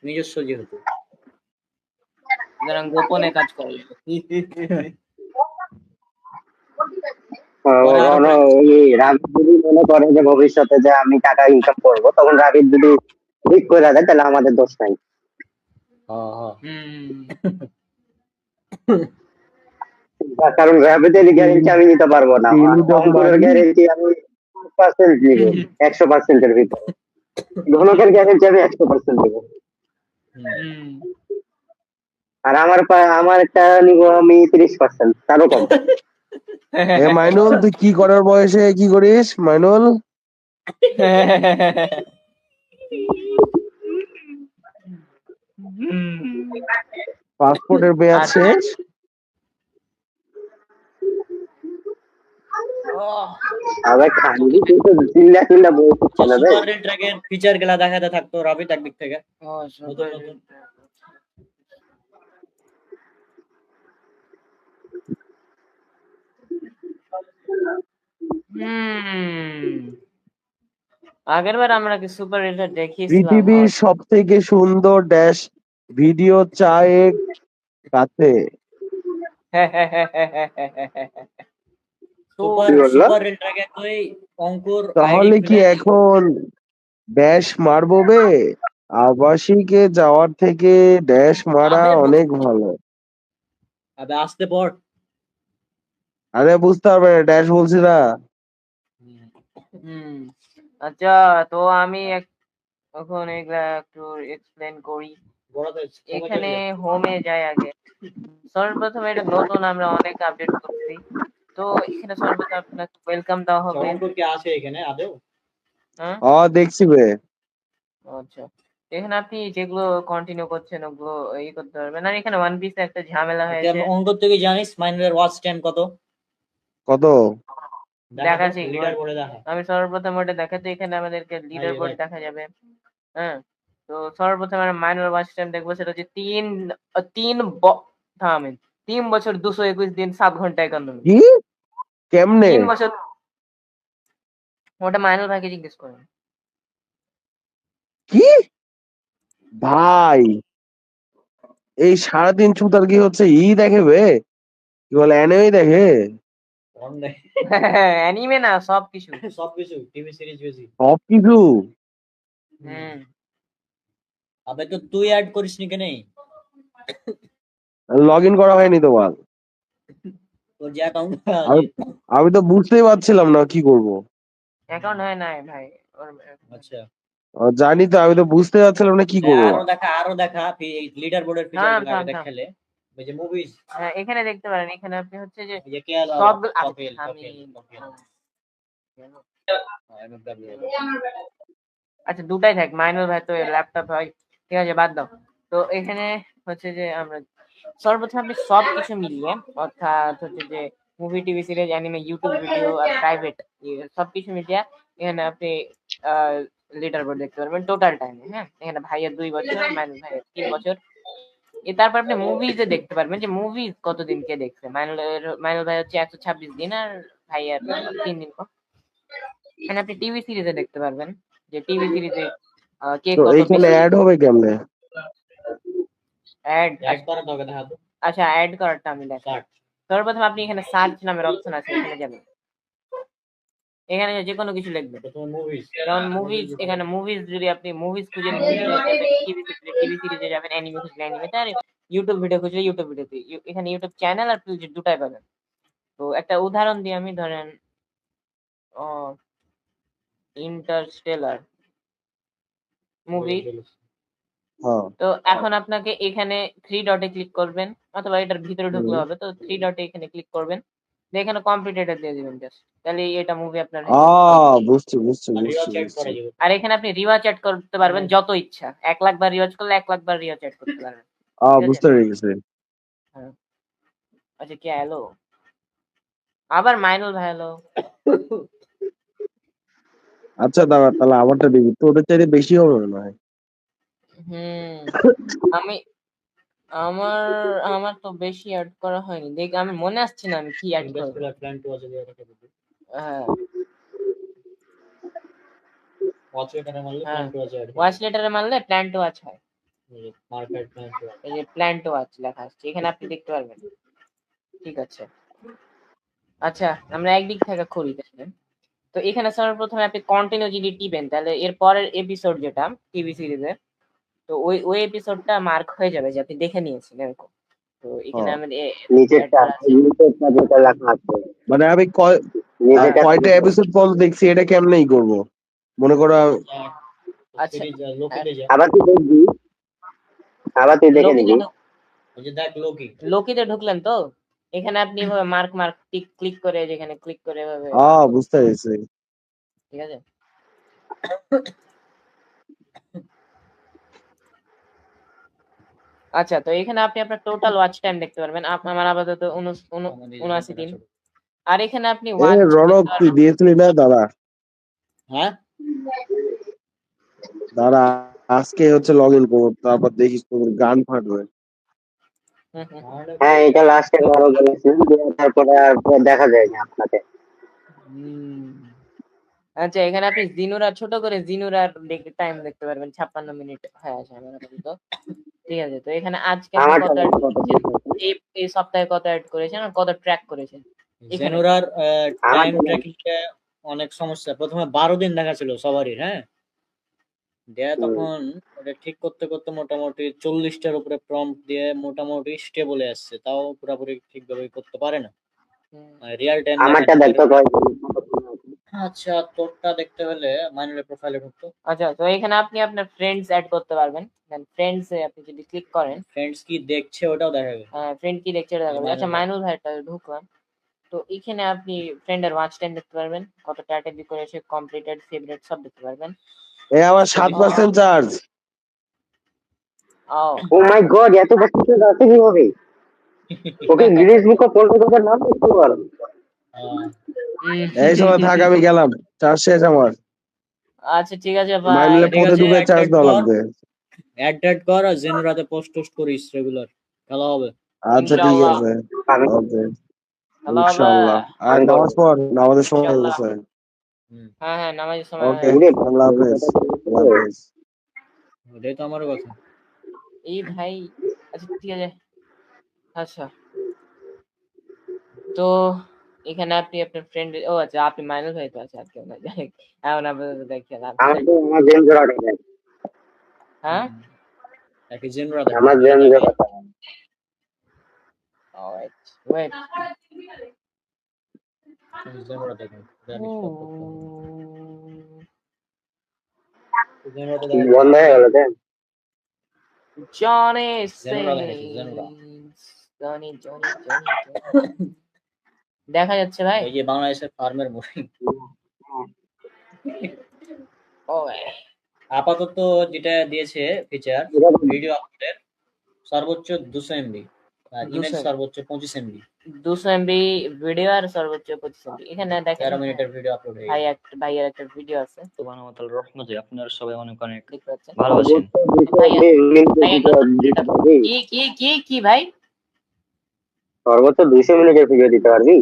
নিজস্ব যেহেতু সুতরাং গোপনে কাজ করে। রাবিদ যদি মনে করে যে ভবিষ্যতে যে আমি টাকা ইনকাম করব, তখন রাবিদ যদি ঠিক করে দেয় তাহলে আমাদের দোষ নাই। কারণ রাবিদের গ্যারেন্টি আমি নিতে পারবো না, অঙ্কুরের গ্যারেন্টি আমি 100% নিব, 100%-এর ভিতরে। ঘনকের গ্যারেন্টি আমি 100% নিব। আর আমার একটা নিব আমি 30%, তারও কম। এ মাইনুল তুই কি করার বয়সে কি করিস মাইনুল? পাসপোর্টের মেয়াদ শেষ। আবার খালি কিন্তু চিল্লা চিল্লা বলতে চলে রে। সুপার রেল ট্র্যাকের ফিচার গুলা দেখাতে থাকতো রাবিদ একদিক থেকে। নতুন নতুন আগের বার আমরা কি সুপার রেলটা দেখিয়েছিলাম। পৃথিবীর সব থেকে সুন্দর ড্যাশ ভিডিও চায়ের কাছে। সুপার রেল ট্র্যাকের তুই অঙ্কুর তাহলে কি এখন ড্যাশ মারবো বে? আবাসিকে যাওয়ার থেকে ড্যাশ মারা অনেক ভালো। আবে আসতে পড়। আরে বুঝতে পারবে না, ড্যাশ বলছি না। আচ্ছা তো আমি এখন এগুলা একটু এক্সপ্লেন করি। এখানে হোমে যাই আগে। সর্বপ্রথম এটা নতুন, আমরা অনেক আপডেট করছি। তো এখানে সর্বপ্রথম আপনাকে ওয়েলকাম দেওয়া হবে। অঙ্কুর কি আছে এখানে আদৌ? দেখছি বে। আচ্ছা এখানে আপনি যেগুলো কন্টিনিউ করছেন ওগুলো করতে পারবেন। আর এখানে ওয়ান পিসে একটা ঝামেলা হয়েছে। অঙ্কুর তুই কি জানিস মাইনুলের ওয়াচ টাইম কত? কত দেখাচ্ছি, লিডার বোর্ডে দেখা। আমি সর্বপ্রথম ওটা দেখাচ্ছি। এখানে আমাদেরকে লিডার বোর্ড দেখা যাবে। হ্যাঁ তো সর্বপ্রথম আমরা মাইনুল ওয়াচ টাইম দেখবো, সেটা হচ্ছে 3 বছর 221 দিন 7 ঘন্টা 51 মিনিট। কি কেমনে? 3 বছর, ওটা মাইনুল ভাইকে জিজ্ঞেস করেন। কি ভাই এই সারাদিন চুতার কি হচ্ছে দেখে বে? কি বলে অ্যানিমে দেখে? অ্যানিমে না সবকিছু টিভি সিরিজ বেশি সবকিছু। আবে তো তুই অ্যাড করিস নি কেন? লগ ইন করা হয়নি তোমার? তোর যে অ্যাকাউন্ট আমি তো বুঝতেই পারছিলাম না কি করব। অ্যাকাউন্ট হয় নাই ভাই। আচ্ছা জানি তো, আমি তো বুঝতে পারছিলাম না কি করব। আরো দেখা লিডার বোর্ডের ফিচার গুলো আগে দেখালে ওই যে মুভিজ। হ্যাঁ এখানে দেখতে পারেন। এখানে আপনি হচ্ছে যে সব আচ্ছা দুটাই থাক। মাইনুল ভাই তো ল্যাপটপ হয়, ঠিক আছে বাদ দাও। তো এখানে হচ্ছে যে আমরা সর্বপ্রথম আপনি সবকিছু মিলিয়ে, অর্থাৎ হচ্ছে যে movie, TV series, anime, YouTube video আর প্রাইভেট সবকিছু মিলিয়ে এখানে আপনি লিডার বোর্ড দেখতে পারবেন টোটাল টাইমে। হ্যাঁ এখানে ভাইয়ের 2 বছর, মাইনুল ভাইয়ের 3 বছর। তারপর আপনি মুভিজে দেখতে পারবেন যে মুভিজ কতদিন কে দেখছে। মাইনুল ভাই হচ্ছে 126 দিন আর ভাই আর 3 দিন কম। এখানে আপনি টিভি সিরিজে দেখতে পারবেন যে টিভি সিরিজে কে তো কত এইখানে বেশি অ্যাড হবে কেমনে? অ্যাড। অ্যাড করার দরকার দেখা তো আচ্ছা অ্যাড করারটা আমি দেখাই। স্টার্ট সর্বপ্রথম আপনি এখানে সার্চ নামের অপশন আছে, এখানে যাবেন। এখানে যে কোনো কিছু লিখবেন, প্রথমে মুভিজ যেমন মুভিজ। এখানে মুভিজ যদি আপনি মুভিজ খুঁজেন মুভিজে যাবেন, টিভি সিরিজে যাবেন, অ্যানিমে খুঁজলে অ্যানিমেতে, আর ইউটিউব ভিডিও খুঁজলে ইউটিউব ভিডিওতে। এখানে ইউটিউব চ্যানেল আর প্লেলিস্ট দুটাই পাবেন। তো একটা উদাহরণ দিই আমি, ধরেন ইন্টারস্টেলার মুভি। হ্যাঁ তো এখন আপনাকে এখানে 3 ডটে ক্লিক করবেন, অথবা এটার ভিতরে ঢুকলে হবে। তো 3 ডটে এখানে ক্লিক করবেন, দিয়ে এখানে কম্পিউটার দিয়ে দিবেন জাস্ট, তাহলে এটা মুভি আপনার হয়ে যাবে। বুঝছি বুঝছি রিওয়াচ বুঝছি অ্যাড বুঝছি। করা যাবে আর এখানে আপনি রিওয়াচ অ্যাড করতে পারবেন যত ইচ্ছা। 1 লাখ বার রিওয়াচ করলে 1 লাখ বার রিওয়াচ অ্যাড করতে পারবেন। ঠিক আছে? বুঝতে পেরে গেছি। হ্যাঁ। আচ্ছা কে এলো? আবার মাইনুল ভাই এলো। আচ্ছা দাঁড়া, তাহলে আমারটা দেখি, তোদের চাইতে বেশি হবে মনে হয়। আমি আমার আমার তো বেশি অ্যাড করা হয়নি, দেখ আমি মনে আসছে না আমি কি অ্যাড করব। ইন্টারস্টেলার প্ল্যান টু আছে দিয়ে রাখা যাবে হ্যাঁ ওয়াচ লেটারে মারলে হ্যাঁ, প্ল্যান টু আছে অ্যাড ওয়াচ লেটারে মারলে প্ল্যান টু ওয়াচ হয়। মার্কেট প্ল্যান টু এই যে প্ল্যান টু ওয়াচ লেখা আসছে, এখানে আপনি দেখতে পারবেন। ঠিক আছে, আচ্ছা আমরা একদিক থেকে করি তাহলে। তো এখানে সর্বপ্রথমে আপনি কন্টিনিউ যদি টিপেন, তাহলে এর পরের এপিসোড যেটা টিভি সিরিজের, তো ওই এপিসোডটা মার্ক হয়ে যাবে যে আপনি দেখে নিয়েছেন এরকম। তো এখানে হ্যাঁ। আমাদের নিচেরটা যেটা লেখা আছে মানে আমি নিচেরটা কয়টা এপিসোড পর্যন্ত দেখছি এটা কেমনেই করবো মনে করো? আচ্ছা সিরিজ লোকিতে যা আবার তুই দেখবি, আবার তুই দেখে নিবি। ওই যে দেখ লোকি লোকিতে ঢুকলেন তো এখানে আপনি এভাবে মার্ক ক্লিক করে, যেখানে ক্লিক করে এভাবে বুঝতে পেরেছি। ঠিক আছে। আচ্ছা, তো এখানে আপনি আপনার টোটাল ওয়াচ টাইম দেখতে পারবেন। আমার আপাতত 79 দিন। আর এখানে আপনি ওয়াচ রনক তুই দিয়েছিলি না? দাঁড়া হ্যাঁ দাঁড়া, আজকে হচ্ছে লগ ইন করবো, তারপর দেখিস তোর গান ফাটবে। হ্যাঁ এটা লাস্টে বড় বলেছেন, তারপরে আর দেখা যায় না আপনাকে। আচ্ছা, এখানে আপনি জিনুরা ছোট করে জিনুরার টাইম দেখতে পারবেন, 56 মিনিট হয়ে আছে আমার আপাতত। ঠিক আছে, তো এখানে আজকে আপনি কত অ্যাড করেছেন, এই সপ্তাহে কত অ্যাড করেছেন আর কত ট্র্যাক করেছেন। জেনুরার টাইম ট্র্যাকিং অনেক সমস্যা। প্রথমে 12 দিন দেখাছিল সবারই, হ্যাঁ দেয়া, তখন ওটা ঠিক করতে করতে মোটামুটি 40টার উপরে প্রম্পট দিয়ে মোটামুটি স্টেবলে আসছে, তাও পুরোপুরি ঠিকভাবে করতে পারে না। রিয়েল টাইম আমারটা দেখতে আচ্ছা, তোরটা দেখতে হলে মাইনুলের প্রোফাইলে ঢুকতো। আচ্ছা, তো এখানে আপনি আপনার ফ্রেন্ডস অ্যাড করতে পারবেন। ফ্রেন্ডস এ আপনি যদি ক্লিক করেন, ফ্রেন্ডস কি দেখছে ওটাও দেখাবে। হ্যাঁ, ফ্রেন্ড কি দেখছে ওটা দেখাবে। আচ্ছা, মাইনুল ভাইটা ঢুকলাম, তো এখানে আপনি ফ্রেন্ডের ওয়াচ টাইম দেখতে পারবেন, কত ট্যাটেবি করেছে, কমপ্লিটেড, ফেভারিট সব দেখতে পারবেন। আমার 7% চার্জ। ও মাই গড, এত বছর আছে কিভাবে? ওকে গিনেস বুক অফ ওয়ার্ল্ড রেকর্ডের নাম লিখতে পারো। এই সময় থাক, আমি গেলাম, চার্জ শেষ আমার। আচ্ছা ঠিক আছে ভাই, মাইনুলের পদে ঢুকে চার্জ দেওয়া লাগবে। অ্যাড কর আর জেনুরাতে পোস্ট করিস রেগুলার, খেলা হবে। আচ্ছা ঠিক আছে, ওকে ইনশাআল্লাহ। আর নামাজ পড়, নামাজের সময় হয়ে গেছে। হ্যাঁ নামাজের সময় ওকে, আল্লাহ হাফেজ। আল্লাহ হাফেজ। এটাই তো আমার কথা। এই ভাই, আচ্ছা ঠিক আছে। আচ্ছা, তো এখানে আপনি আপনার ফ্রেন্ড, ও আচ্ছা আপনি মাইনুল ভাই তো আছে আর কেউ না, এমন আপাতত দেখছেন। আমার জেনজোড়াটা দেখ। হ্যাঁ একই জেনুরা দেখ। আমার জেনজোড়াটা ওয়েট জেনুরা দেখ। বন্ধ হয়ে গেল দেখ। জনি দেখা যাচ্ছে ভাই, এই যে বাংলাদেশের ফার্মের মুভি। আপাতত যেটা দিয়েছে ফিচার ভিডিও আপলোডের সর্বোচ্চ 200 MB, আর ইমেজ 200 সর্বোচ্চ 25 MB 200 এমবি ভিডিও আর সর্বোচ্চ 25 এমবি। এখানে দেখেন 13 মিনিটের ভিডিও আপলোড হয়ে ভাই গেছে। ভাইয়ের একটা ভিডিও আছে সুবহানাহু ওয়া তাআলার রহমতে আপনারা সবাই অনেক অনেক দেখতে পাচ্ছেন। ভালো আছেন। ভাইয়া ভাইয়া নতুন দিতে পারবি? কি ভাই? সর্বোচ্চ 200 মিনিটের ভিডিও দিতে পারবি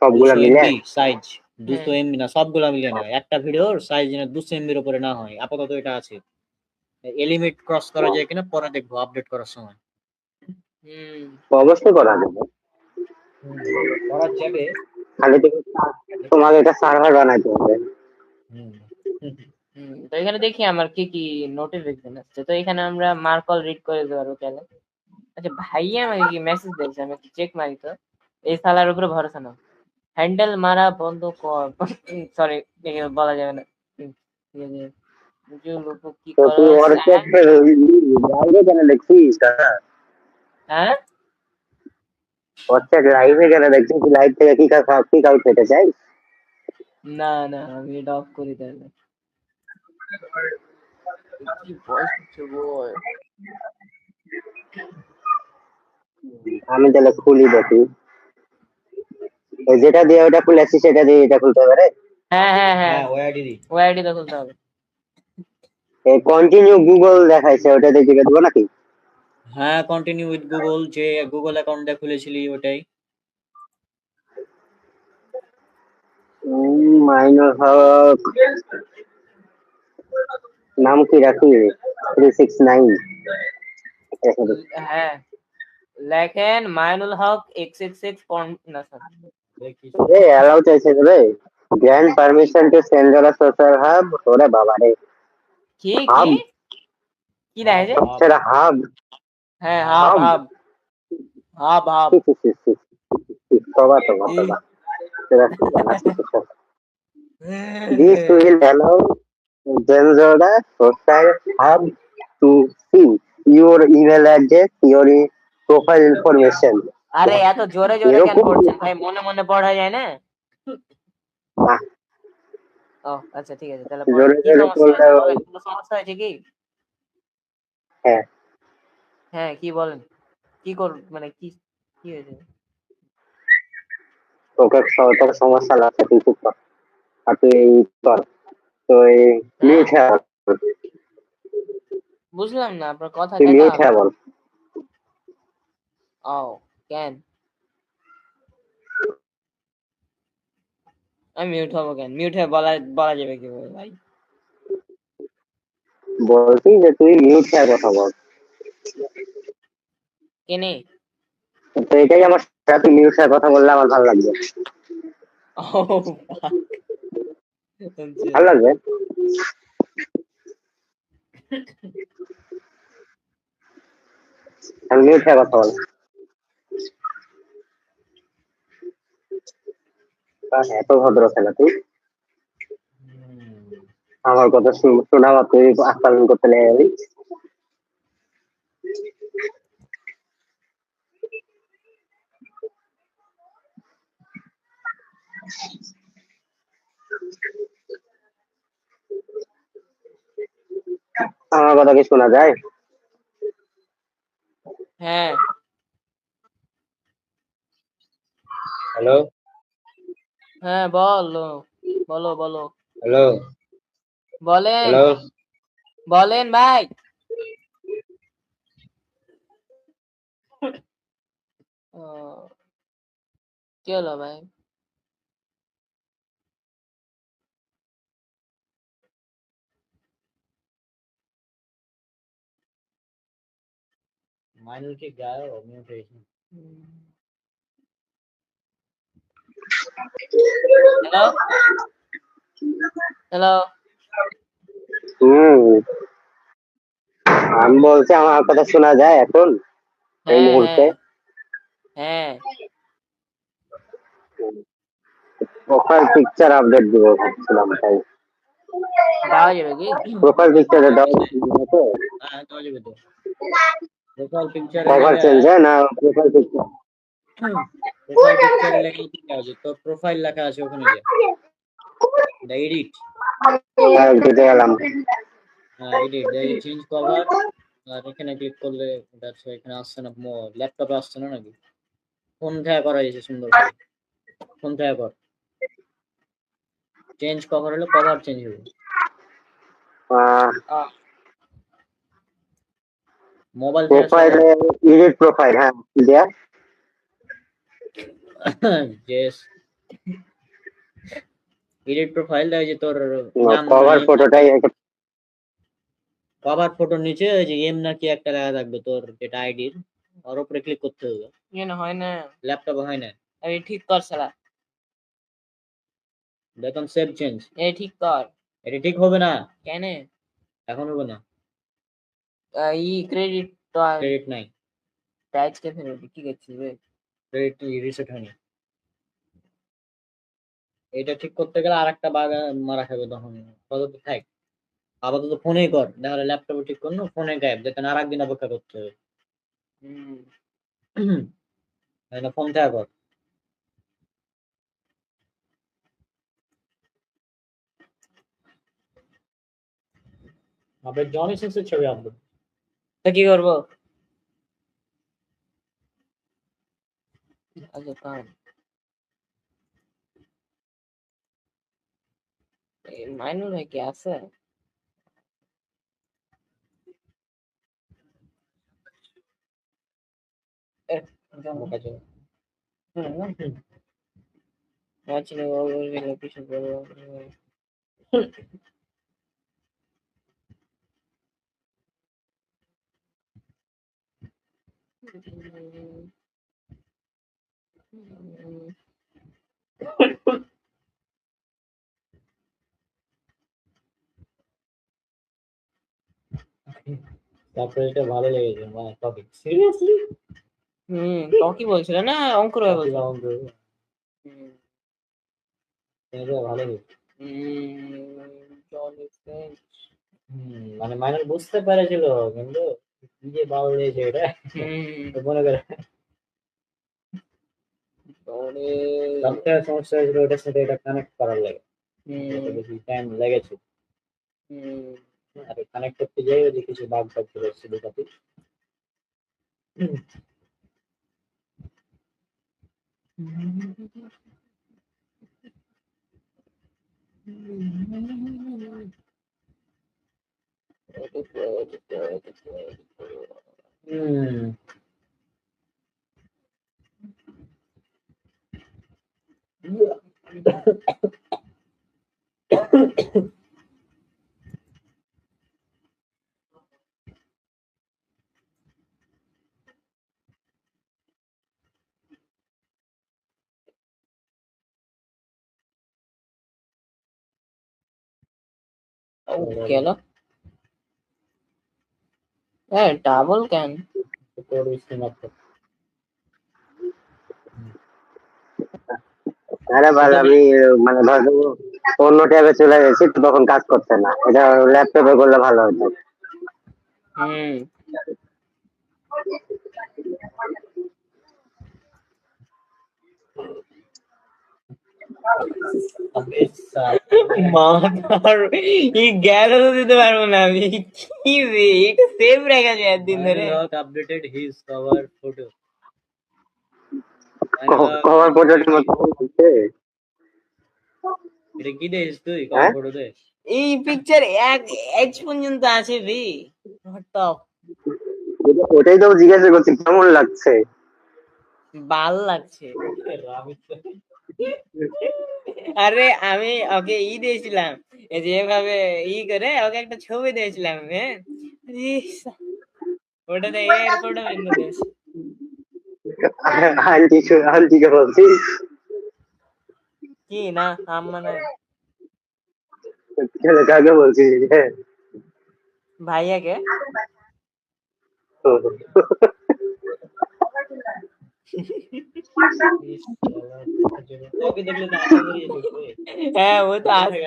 সবগুলা 200 মিলে? MB সাইজ 200 MB না, সবগুলা মিলে না, একটা ভিডিওর সাইজ যেন 200 MB এর উপরে না হয়। আপাতত এটা আছে, এই লিমিট ক্রস করা যায় কিনা পরে দেখবো আপডেট করার সময়। অবশ্যই করা যাবে, করা যাবে। খালি তোমাকে একটা সার্ভার বানাইতে হবে। তো এখানে দেখি আমার কি কি নোটিফিকেশন আসছে। তো এখানে আমরা মার্কল রিড করে দিতে পারবো চাইলে। আচ্ছা ভাইয়া আমাকে কি মেসেজ দিয়েছে, আমি একটু চেক মারি তো। এই সালার উপরে ভরসা না, হ্যান্ডেল মারা বন্ধ কর। সরি বলা যাবে না। কি তো তুই ওর করো লাইভে কেন দেখছিস? হ্যাঁ হচ্ছে লাইভে কেন দেখছিস? লাইভ থেকে কি কাউ খেতে চাই? না না আমি এটা অফ করি তাহলে। কি ভয়েস হচ্ছে বল? আমি তাহলে খুলি দেখি, যেটা দিয়ে ওটা খুলেছি সেটা দিয়ে এটা খুলতে পারে। হ্যাঁ হ্যাঁ হ্যাঁ হ্যাঁ ওআইডি ওআইডি তো খুলতে হবে। কন্টিনিউ গুগল দেখাইছে, ওটা দেখে দেবো নাকি? হ্যাঁ কন্টিনিউ উইথ গুগল, যে গুগল অ্যাকাউন্টটা খুলেছিলি ওটাই। মাইনর হক নাম কি রাখি? 369। হ্যাঁ লেখেন মাইনুল হক XXX না স্যার এ অ্যালাউ চাইছে রে, grand permission to send on social hub. ওরে বাবা রে, কি হাব কি কি দেখে? সেটা হাব। হ্যাঁ হাব হাব হাব হাব তবা তবা তবা সেটা কি জানাচ্ছি তো। This will allow Zenzoda Social Hub to see your email address, your profile information. আরে এত জোরে জোরে কেন পড়ছেন ভাই? মনে মনে পড়া যায় না? ও আচ্ছা ঠিক আছে তাহলে জোরে কি জোরে সমস্যা বললে হয়েছে বলেন, কোনো সমস্যা হয়েছে কি? হ্যাঁ হ্যাঁ কি বলেন, কি কর মানে কি কি হয়েছে? তোকে তোর সমস্যা লাগছে, তুই চুপ কর আর তুই কর। তো এই মিউট হ্যাঁ বুঝলাম না আপনার কথা তুই কেটে মিউট হ্যাঁ বল। ও কেন আমি মিউট হবো কেন? মিউট হয়ে বলা যাবে কিভাবে ভাই? বলছি যে তুই মিউট হ্যাঁ কথা বল। কেনে তো এটাই আমার সাথে, মিউট হ্যাঁ কথা বললে আমার ভালো লাগবে। ও ভালো লাগবে। আমি মিউট হ্যাঁ কথা বল। এত ভদ্র ছেলে তুই, আমার কথা শোনা তুই আস্তালন করতে লেগে গেলি। আমার কথা কি শোনা যায়? হ্যাঁ হ্যালো হ্যাঁ বলো বলো বলো হ্যালো বলেন হ্যালো বলেন ভাই। কি হলো ভাই? মাইনুল কি গায় ও মিউট হয়েছে? হ্যালো হ্যালো আমি বলছি আমার কথা শোনা যায় এখন এই হ্যাঁ মুহূর্তে? হ্যাঁ প্রোফাইল পিকচার আপডেট দিব ভাবছিলাম, তাই দেওয়া যাবে কি? প্রোফাইল পিকচারে দাও তো। হ্যাঁ দেওয়া যাবে তো। প্রোফাইল পিকচারে কভার চেঞ্জ হয় না প্রোফাইল পিকচার? প্রোফাইল পিকচারে লেখা কি আছে? তো প্রোফাইল লেখা আছে ওখানে, যে এডিট দিতে গেলাম। হ্যাঁ এডিট চেঞ্জ কভার আর এখানে ক্লিক করলে এটা হচ্ছে এখানে আসছে না, ল্যাপটপে আসছে না নাকি? ফোন থেকে করা হয়েছে সুন্দরভাবে। ফোন থেকে কর, চেঞ্জ কভার হলে কভার চেঞ্জ হবে। মোবাইল থেকে প্রোফাইলে এডিট প্রোফাইল, হ্যাঁ দেয়া yes এডিট প্রোফাইল দেয় যে তোর নাম কভার ফটোটাই কভার ফটোর নিচে ওই যে এম নাকি একটা লেখা থাকবে তোর যেটা আইডির, ওর উপরে ক্লিক করতে হবে। ये ना হয় না, ল্যাপটপে হয় না। এই ঠিক কর শালা, দেখুন সেভ চেঞ্জ, এই ঠিক কর। এটা ঠিক হবে না, কেন? এখন হবে না, ই ক্রেডিট ক্রেডিট নাই, প্রাইস কে ফেরত কি করছিস রে? ক্রেডিট রিসেট হয়নি। এটা ঠিক করতে গেলে আরেকটা বাগ মারা খাবে তখন, আপাতত থাক, আপাতত ফোনেই কর, তাহলে ল্যাপটপে ঠিক করলো ফোনে গায়েব, দেখেন আর একদিন অপেক্ষা করতে হবে। ফোন থেকে কর। আপনার জনি সিন্সের ছবি আনবো, তো কি করবো? আচ্ছা কাম মাইনুল ভাই কি আছে? Watching a over location for তারপরে এটা ভালো লেগেছে, মানে টপিক সিরিয়াসলি টকি বলছিল না, অঙ্কুর ভাই বলছিল। ভালো লেগেছে। মানে মাইনার বুঝতে পেরেছিল কিন্তু কি যে ভালো লেগেছে এটা মনে করে সবথেকে সমস্যা হয়েছিল ওটার সাথে এটা কানেক্ট করার লাগে, বেশি টাইম লেগেছে। আর কানেক্ট করতে যাই ওই যে কিছু বাগ বাগ চলে এসেছে দুটাতে। কেন? হ্যাঁ ডাবল কেন? আরে ভাই আমি মানে ধরো অন্য ট্যাবে চলে গেছি তো তখন কাজ করছে না, এটা ল্যাপটপে করলে ভালো হতো। মাথার এই জ্ঞানও দিতে পারবো না আমি, কি রে এটা সেভ রেখে যায় একদিন ধরে। Updated his cover photo, cover ফটোটার মতো হচ্ছে এটা কি দেখিস তুই কভার ফটোতে? এই পিকচার এক পর্যন্ত আছে রে, ওটাই তো জিজ্ঞাসা করছি কেমন লাগছে। ভাল লাগছে। আরে আমি ওকে দিয়েছিলাম, এই যে এভাবে করে ওকে একটা ছবি দিয়েছিলাম, হ্যাঁ ওটাতে এর ফটো বের দিয়েছি। আন্টিকে বলছিস কি না আম্মা না কাকে বলছিস? ভাইয়াকে। হ্যাঁ ও তো আছে,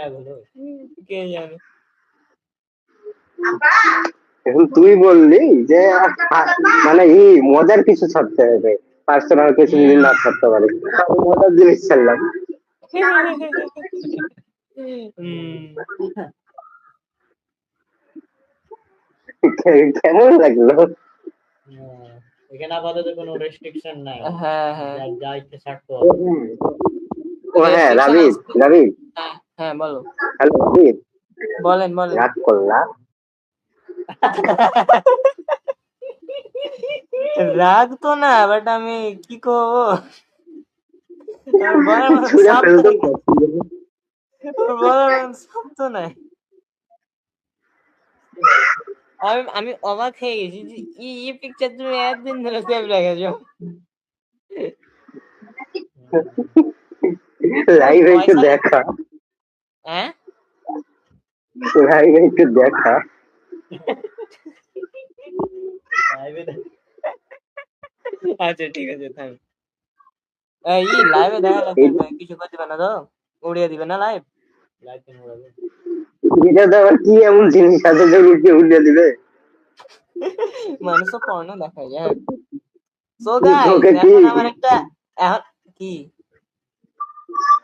কে জানে। এখন তুই বললি যে মানে মজার কিছু ছাড়তে হবে, পার্সোনাল কিছু যদি না ছাড়তে পারি, মজার জিনিস ছাড়লাম। কেমন লাগলো? এখানে আপাতত কোনো রেস্ট্রিকশন নাই, হ্যাঁ হ্যাঁ যা ইচ্ছে ছাড়তে ও হবে। হ্যাঁ, ও হ্যাঁ, রেস্ট্রিকশন রাবিদ, আসছে। রাবিদ, হ্যাঁ হ্যাঁ বলো, হ্যালো রাবিদ, বলেন বলেন। রাগ করলা? রাগ তো না, বাট আমি কি করবো, আমার বলার মতন ছুঁড়ে সাপ তো ফেলতে নাই, আমার বলার মতন সাপ তো নাই। আমি অবাক হয়ে গেছি যে এই পিকচার তুমি একদিন ধরে সেভ রেখেছো। লাইভে একটু পয়সা দেখা, হ্যাঁ লাইভে একটু দেখা। আচ্ছা ঠিক আছে থাম। এই লাইভে দেখা এই লাগবে, কিছু করতে দিবে না তো, উড়িয়ে দিবে না লাইভ। এটাতে আবার কি এমন জিনিস আছে যে উল্টে দিবে? মানুষ তো পর্ণ দেখায়। হ্যাঁ সো গাইস, তোকে কি এখন আমার একটা এখন কি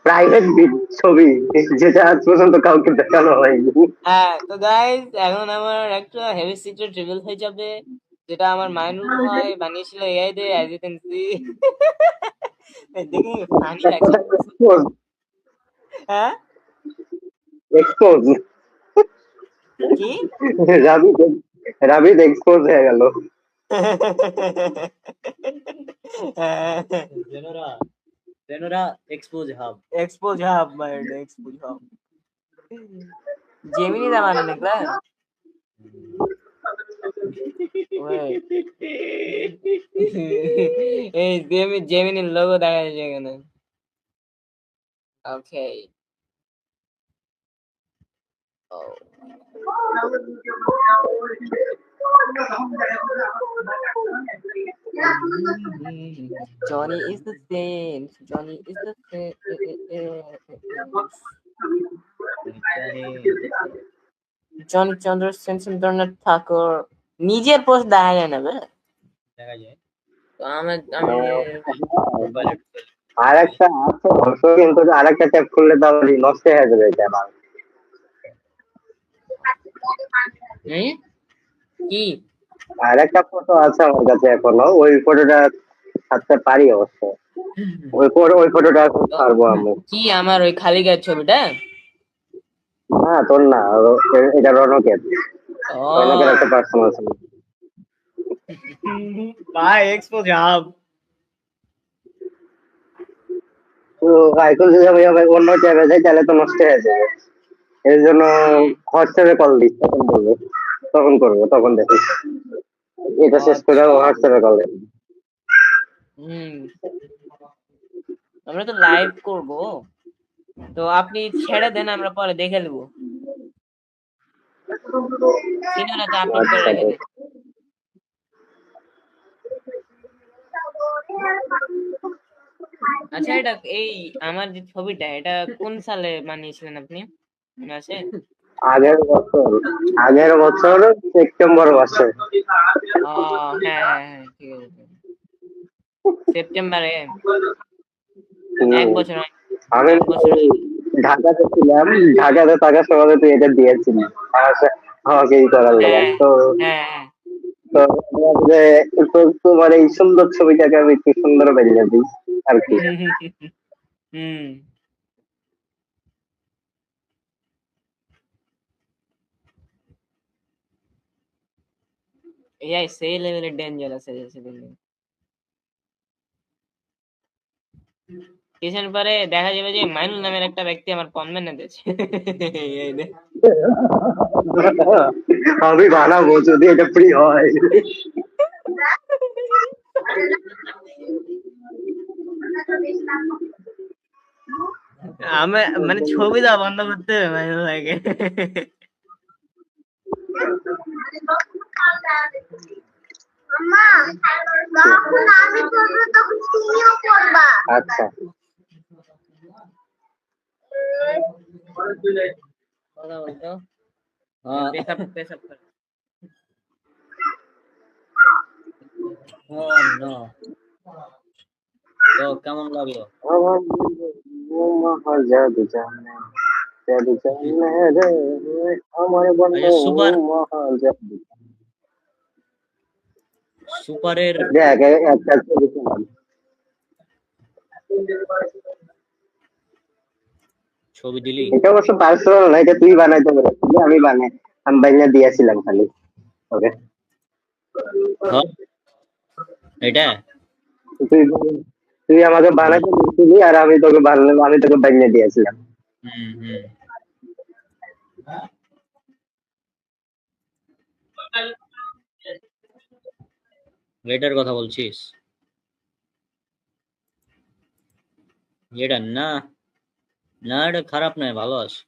প্রাইভেট ছবি যেটা আজ পর্যন্ত কাউকে দেখানো হয়নি? হ্যাঁ তো গাইস, এখন আমার একটা হেভি সিক্রেট রিভিল হয়ে যাবে, যেটা আমার মাইনুল ভাই বানিয়েছিল এআই দিয়ে, অ্যাজ ইউ ক্যান সি। দেখে ফানি লাগছে। হ্যাঁ এক্সপোজ, কি রাবিদ, রাবিদ এক্সপোজ হয়ে গেল। Zenora expose hub. Expose hub word, expose hub Gemini दा माने निकला। ওই এই জেমিনি লোগো দেখা যাচ্ছে এখানে। Okay Johnny is the same, Johnny is the same. Johnny Chandra সেনসেন্দ্রনাথ ঠাকুর নিজের পোস্ট দেখা যায় না বে। দেখা যায়। তো আমি আর একটা আছে অবশ্য, কিন্তু আর একটা ট্যাপ করলে তো আবার নষ্ট হয়ে যাবে এটা আমার। কি আর একটা ফটো আছে আমার কাছে এখনো, ওই ফটোটা ছাড়তে পারি অবশ্য। ওই ফটোটা এখন ছাড়বো আমি। কি আমার ওই খালি গায়ের ছবিটা? না তোর না, এটা রনকের, রনকের একটা পার্সোনাল ছবি। ভাই এক্সপোজ হাব। তো এখন যদি আমি আবার অন্য ট্যাবে যাই তাহলে তো নষ্ট হয়ে যাবে। এর জন্য হোয়াটসঅ্যাপে কল দিস, তখন বলবো, তখন করবো, তখন দেখি। এটা শেষ করে হোয়াটসঅ্যাপে কল দেবো। আমরা তো লাইভ করব, তো আপনি ছেড়ে দেন, আমরা পরে দেখে নেব। সিনেমাটা আপলোড করে রেখে দেন। আচ্ছা এটা এই আমার যে ছবিটা, এটা কোন সালে বানিয়েছিলেন আপনি, মনে আছে? আগের বছর সেপ্টেম্বর মাসে। হ্যাঁ হ্যাঁ ঠিক আছে, সেপ্টেম্বরে। এক বছর আমি ঢাকাতে ছিলাম, ঢাকাতে থাকার সময় তুই এটা দিয়েছিলি আমাকে ই করার লেগে। তো তোমার এই সুন্দর ছবিটাকে আমি একটু সুন্দর বেরিয়ে দিই আর কি। এআই সেই লেভেলে ডেঞ্জারাস হয়ে যাচ্ছে দিন দিন। কিছুদিন পরে দেখা যাবে যে মাইনুল নামের একটা ব্যক্তি আমার কনভেন্ট দিয়েছে। আমি বানাবো যদি এটা ফ্রি হয়। আমি মানে ছবি দেওয়া বন্ধ করতে হবে মাইনুল ভাইকে। আচ্ছা কথা বলতো পেশাব কর। তো কেমন লাগলো? আমার বন্ধু সুপার সুপারের দেখ একটা ছবি তুললাম। ছবি দিলি? এটা অবশ্য পার্সোনাল না, এটা তুই বানাইতে পারিস, আমি বাইনা দিয়েছিলাম খালি ওকে। হ্যাঁ এটা তুই তুই আমাকে বানাইতে দিয়েছিলি আর আমি তোকে বাইনা দিয়েছিলাম। হুম হুম এটার কথা বলছিস? এটা না না, এটা খারাপ নয়, ভালো আছে।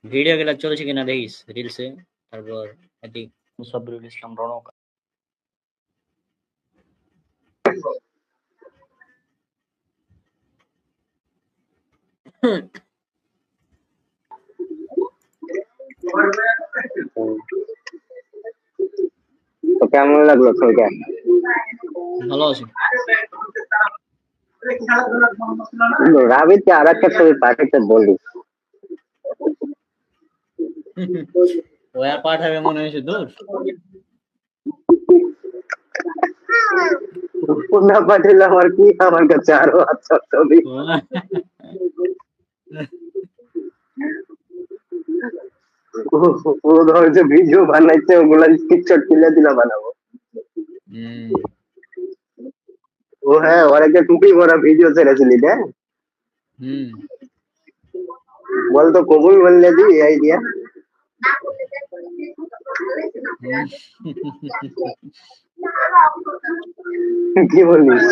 ভিডিও গুলা চলছে কিনা দেখিস রিলসে, তারপর এদিক মুসাব্বিরুল ইসলাম রনক। তো কেমন লাগলো ছবিটা? ভালো আছে। রাবিতে আর একটা ছবি পাঠাতে বলি। ও আর পাঠাবে মনে হয়েছে দূর। না পাঠালে আমার কি, আমার কাছে আরো আচ্ছা ছবি। ও ধর যে ভিডিও বানাইছে ওগুলা স্ক্রিনশট তুলে দিলা বানাবো। ও হ্যাঁ, ওর একটা টুপি পরা ভিডিও ছেড়েছিলি না? বলতো কবুল বললে দি আইডিয়া। কি বলিস?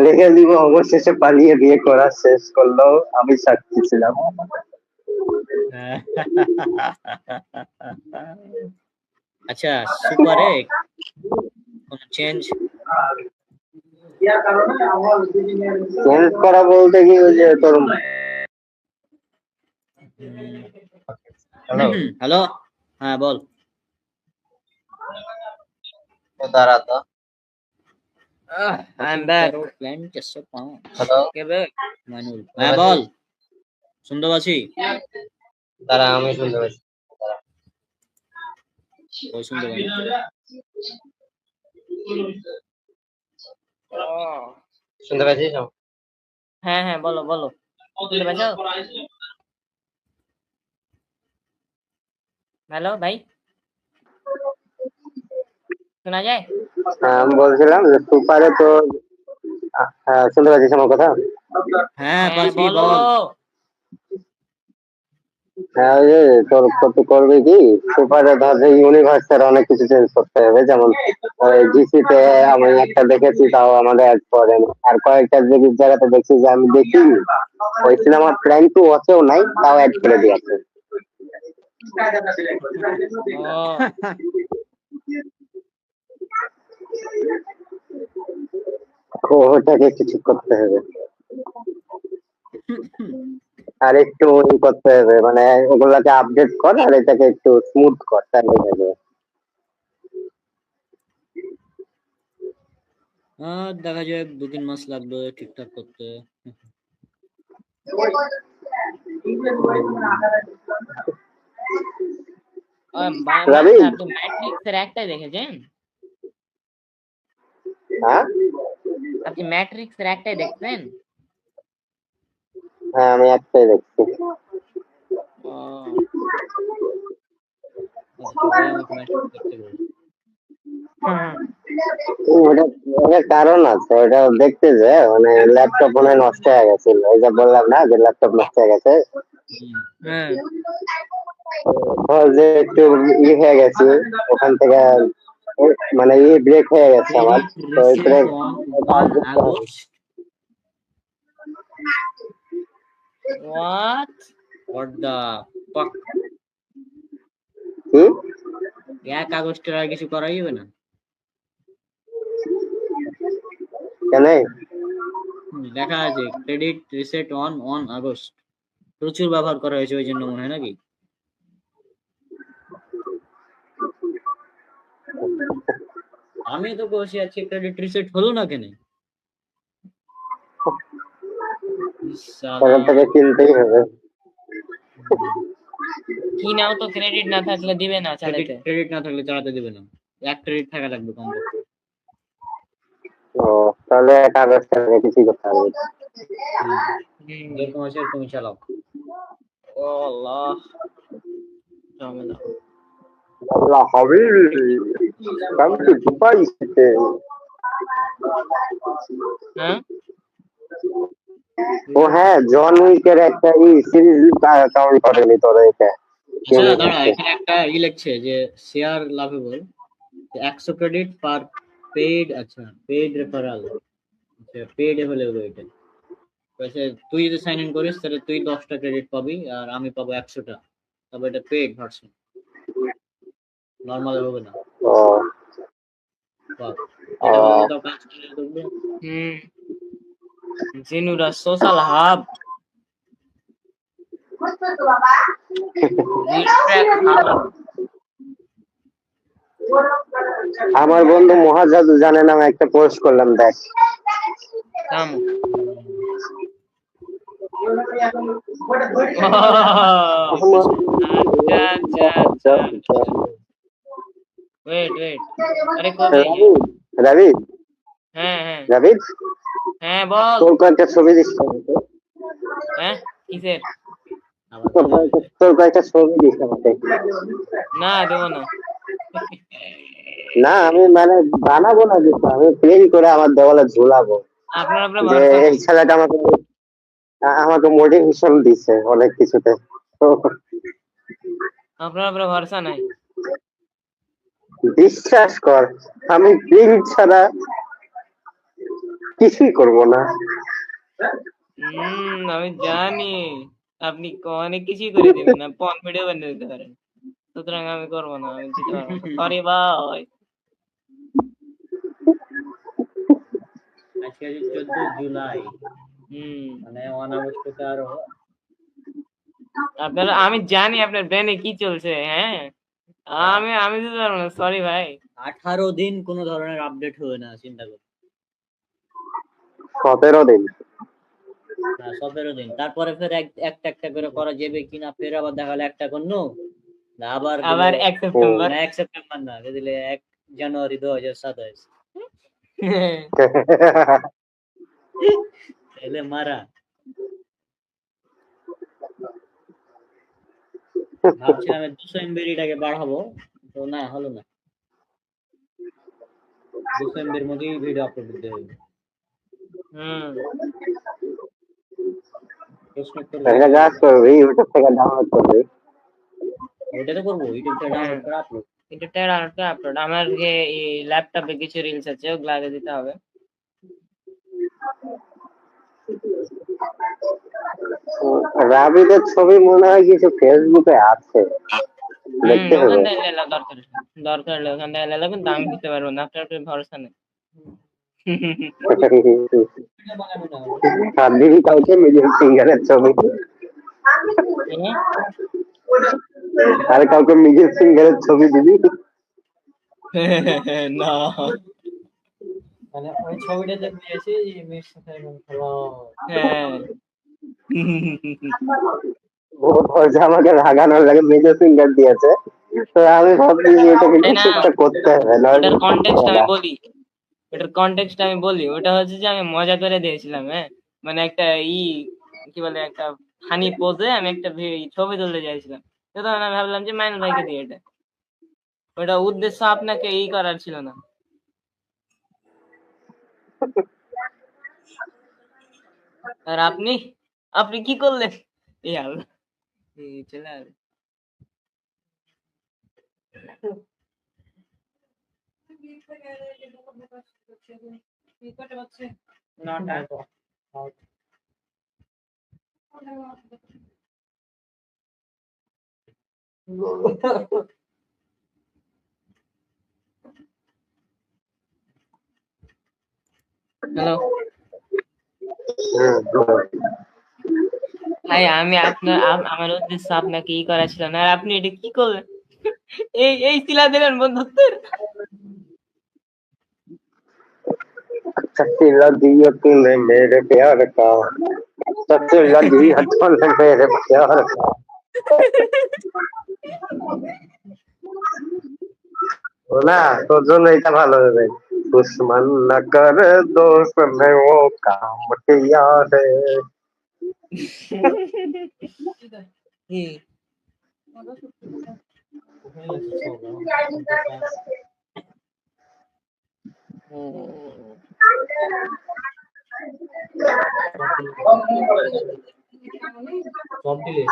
রেখে দিব, অবশেষে পালিয়ে বিয়ে করা শেষ করলো, আমি সাক্ষী ছিলাম। আচ্ছা সুপারে কোন চেঞ্জ করা বলতে কি ওই যে তোর হ্যালো হ্যাঁ বল। দাঁড়া তো, I'm back. হ্যালো, মানুল হ্যাঁ বল, শুনতে পাচ্ছি। দাঁড়া আমি শুনতে পাচ্ছি। ওই শুনতে পাচ্ছি। শুনতে পাচ্ছিস? হ্যাঁ হ্যাঁ বলো বলো, শুনতে পাচ্ছ? হ্যালো ভাই, শোনা যায়? আমি বলছিলাম যে সুপারে তো হ্যাঁ, শুনতে পাচ্ছিস আমার কথা? হ্যাঁ পাচ্ছি বলো। বল। হ্যাঁ ওই যে তোর কত করবে কি, সুপারে ধর যে ইউনিভার্সের অনেক কিছু চেঞ্জ করতে হবে, যেমন জিসি তে আমি একটা দেখেছি, তাও আমাদের অ্যাড করেন, আর কয়েকটা জায়গাতে দেখছি যে আমি দেখি ওই সিনেমা প্ল্যান টু ওয়াচেও নাই, তাও অ্যাড করে দিয়েছে। ওটাকে একটু ঠিক করতে হবে, আর একটু করতে হবে, মানে ওগুলাকে আপডেট কর আর এটাকে একটু স্মুথ কর, তাহলে হবে। দেখা যায় 2-3 মাস লাগবে ঠিকঠাক করতে। রবি, আপনি ম্যাট্রিক্সের একটাই দেখেছেন? হ্যাঁ আপনি ম্যাট্রিক্সের একটাই দেখছেন? হ্যাঁ আমি একটাই দেখছি। ওটা কারণ আছে, ওটা দেখতে যে মানে ল্যাপটপ মনে হয় নষ্ট হয়ে গেছিল, ওই যে বললাম না যে ল্যাপটপ নষ্ট হয়ে গেছে, যে একটু হয়ে গেছে ওখান থেকে, মানে ব্রেক হয়ে গেছে আমার, তো ওই ব্রেক What the fuck? কি 1 আগস্টের আর কিছু করা যাবে না? কেন দেখা আছে ক্রেডিট রিসেট অন আগস্ট, প্রচুর ব্যবহার করা হয়েছে ওই জন্য মনে হয় নাকি? আমি তো বসে আছি, ক্রেডিট রিসেট হলো না কেন? তখন থেকে কিনতেই হবে। কি নাও তো ক্রেডিট না থাকলে দিবে না চালাতে। ক্রেডিট না থাকলে চালাতে দিবে না, 1 ক্রেডিট থাকা লাগবে কমপক্ষে। ও তাহলে একটা ব্যবস্থা করে কিছুই করতে হবে না। যেরকম আছে এরকমই চালাও। ও আল্লাহ, ঝামেলা। আল্লাহ হাবিবি কাম টু দুবাই থেকে। হ্যাঁ ও হ্যাঁ, জন উইকের একটা সিরিজ কাউন্ট করেনি তোর এটা। আচ্ছা দাঁড়া, এখানে একটা লিখছে যে শেয়ার লাভেবল 100 ক্রেডিট পার পেইড, আচ্ছা পেইড রেফারাল, আচ্ছা পেইড হলে এটা বলছে তুই যদি সাইন ইন করিস তাহলে তুই 10টা ক্রেডিট পাবি আর আমি পাবো 100টা, তবে এটা পেইড ভার্সন, নরমাল হবে না। ও বাহ, এটা বলে তো কাজ করে দেবো। জিনুরা সোশ্যাল হাব, আমার বন্ধু মহাজাদু জানে না, আমি একটা পোস্ট করলাম দেখ। ওয়েট ওয়েট, আরে কবে? রবি হ্যাঁ হ্যাঁ রবি হ্যাঁ বল। তোর কয়েকটা ছবি দিস তো। হ্যাঁ কিসের? তোর কয়েকটা ছবি দিস আমাকে। না দেবো না। না আমি মানে বানাবো না কিছু, আমি প্রিন্ট করে আমার দেওয়ালে ঝুলাবো। আপনার যে এই ছেলেটা আমাকে আমাকে মোটিভেশন দিচ্ছে অনেক কিছুতে। আপনার ভরসা নাই। বিশ্বাস কর, আমি প্রিন্ট ছাড়া কিছুই করব না। আমি জানি আপনি অনেক কিছুই করে দিবেন না, পন ভিডিও বানিয়ে দিতে পারেন, সুতরাং আমি করবো না, আমি দিতে পারবো না। সরি ভাই। আজকে 14 জুলাই, মানে অনাবশ্যক আরো আপনারা, আমি জানি আপনার ব্রেনে কি চলছে। হ্যাঁ আমি দিতে পারবো না, সরি ভাই। 18 দিন কোনো ধরনের আপডেট হবে না, চিন্তা কর। 17 দিন, 17 দিন, তারপরে ফের একটা একটা করে করা যাবে কিনা, ফের আবার দেখালে একটা করলো আবার 1 সেপ্টেম্বর, 1 সেপ্টেম্বর না দিলে 1 জানুয়ারি 2027 এলে মারা। ভাবছিলাম 200 এমবিটাকে বাড়াবো, তো না হলো না, 200 এমবির মধ্যেই ভিডিও আপলোড দিতে হবে। প্রশ্ন করবে একটা কাজ করবি, ইউটিউব থেকে ডাউনলোড করবি। ওটা তো করবো, ইউটিউব থেকে ডাউনলোড করে আপলোড। এটা ডাউনলোড করে আপলোড। আমার ল্যাপটপে কিছু রিলস আছে, ওগুলো আগে দিতে হবে। রাবিদের ছবি মনে হয় কিছু ফেসবুকে আছে, দেখতে হবে। ওখান থেকে দরকার হলে ওখান থেকে লেলা, কিন্তু আমি দিতে পারবো না, আপনার ভরসা নেই। আর দিদি কাউকে মিডিল ফিঙ্গারের ছবি, আর কাউকে মিডিল ফিঙ্গারের ছবি দিবি না, মানে ওই ছবিটাতে দিয়েছি মেয়ের সাথে একদম ভালো। হ্যাঁ ও যে আমাকে রাগানোর লাগে মিডিল ফিঙ্গার দিয়েছে, তো আমি ভাবছি যে এটাকে কিছু একটা করতে হবে। এটার কনটেক্সট আমি বলি, ওটা হচ্ছে যে আমি মজা করে দিয়েছিলাম। হ্যাঁ মানে একটা কি বলে, একটা ফানি পোজে আমি একটা ছবি তুলতে চাইছিলাম, তো তখন আমি ভাবলাম যে মাইনুল ভাইকে দিয়ে এটা, ওটা উদ্দেশ্য আপনাকে করার ছিল না। আর আপনি আপনি কি করলেন? চলে আসবে। হ্যালো ভাই, আমি আমার উদ্দেশ্য আপনাকে করা ছিল না, আর আপনি এটা কি করলেন? এই শিলা দিলেন বন্ধুত্বের। सिला दिया तूने मेरे प्यार का सिला दिया तूने मेरे प्यार का না তোর জন্য এটা ভালো হবে दुश्मन न कर दोस्त में वो काम किया है কি সব ডিলিট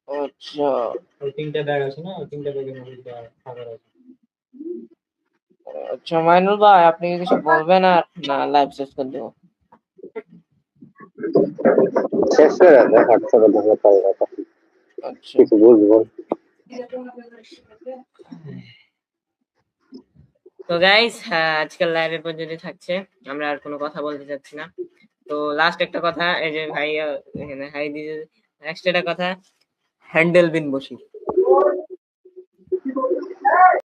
আচ্ছা ওই তিনটা ব্যাগ আছে না ওই তিনটা ব্যাগের মধ্যে খাবার আছে আচ্ছা মাইনুল ভাই আপনি কি কিছু বলবেন আর না লাইভ শেষ করে দেবো শেষ করে দে হোয়াটসঅ্যাপে দেখা পাই আচ্ছা কিছু বুঝবো তো গাইস আজকাল লাইভে পর্যন্ত থাকছে আমরা আর কোনো কথা বলতে চাচ্ছি না তো লাস্ট একটা কথা এই যে ভাই এখানে হাই দিয়েছে নেক্সট একটা কথা হ্যান্ডেল বিন বসি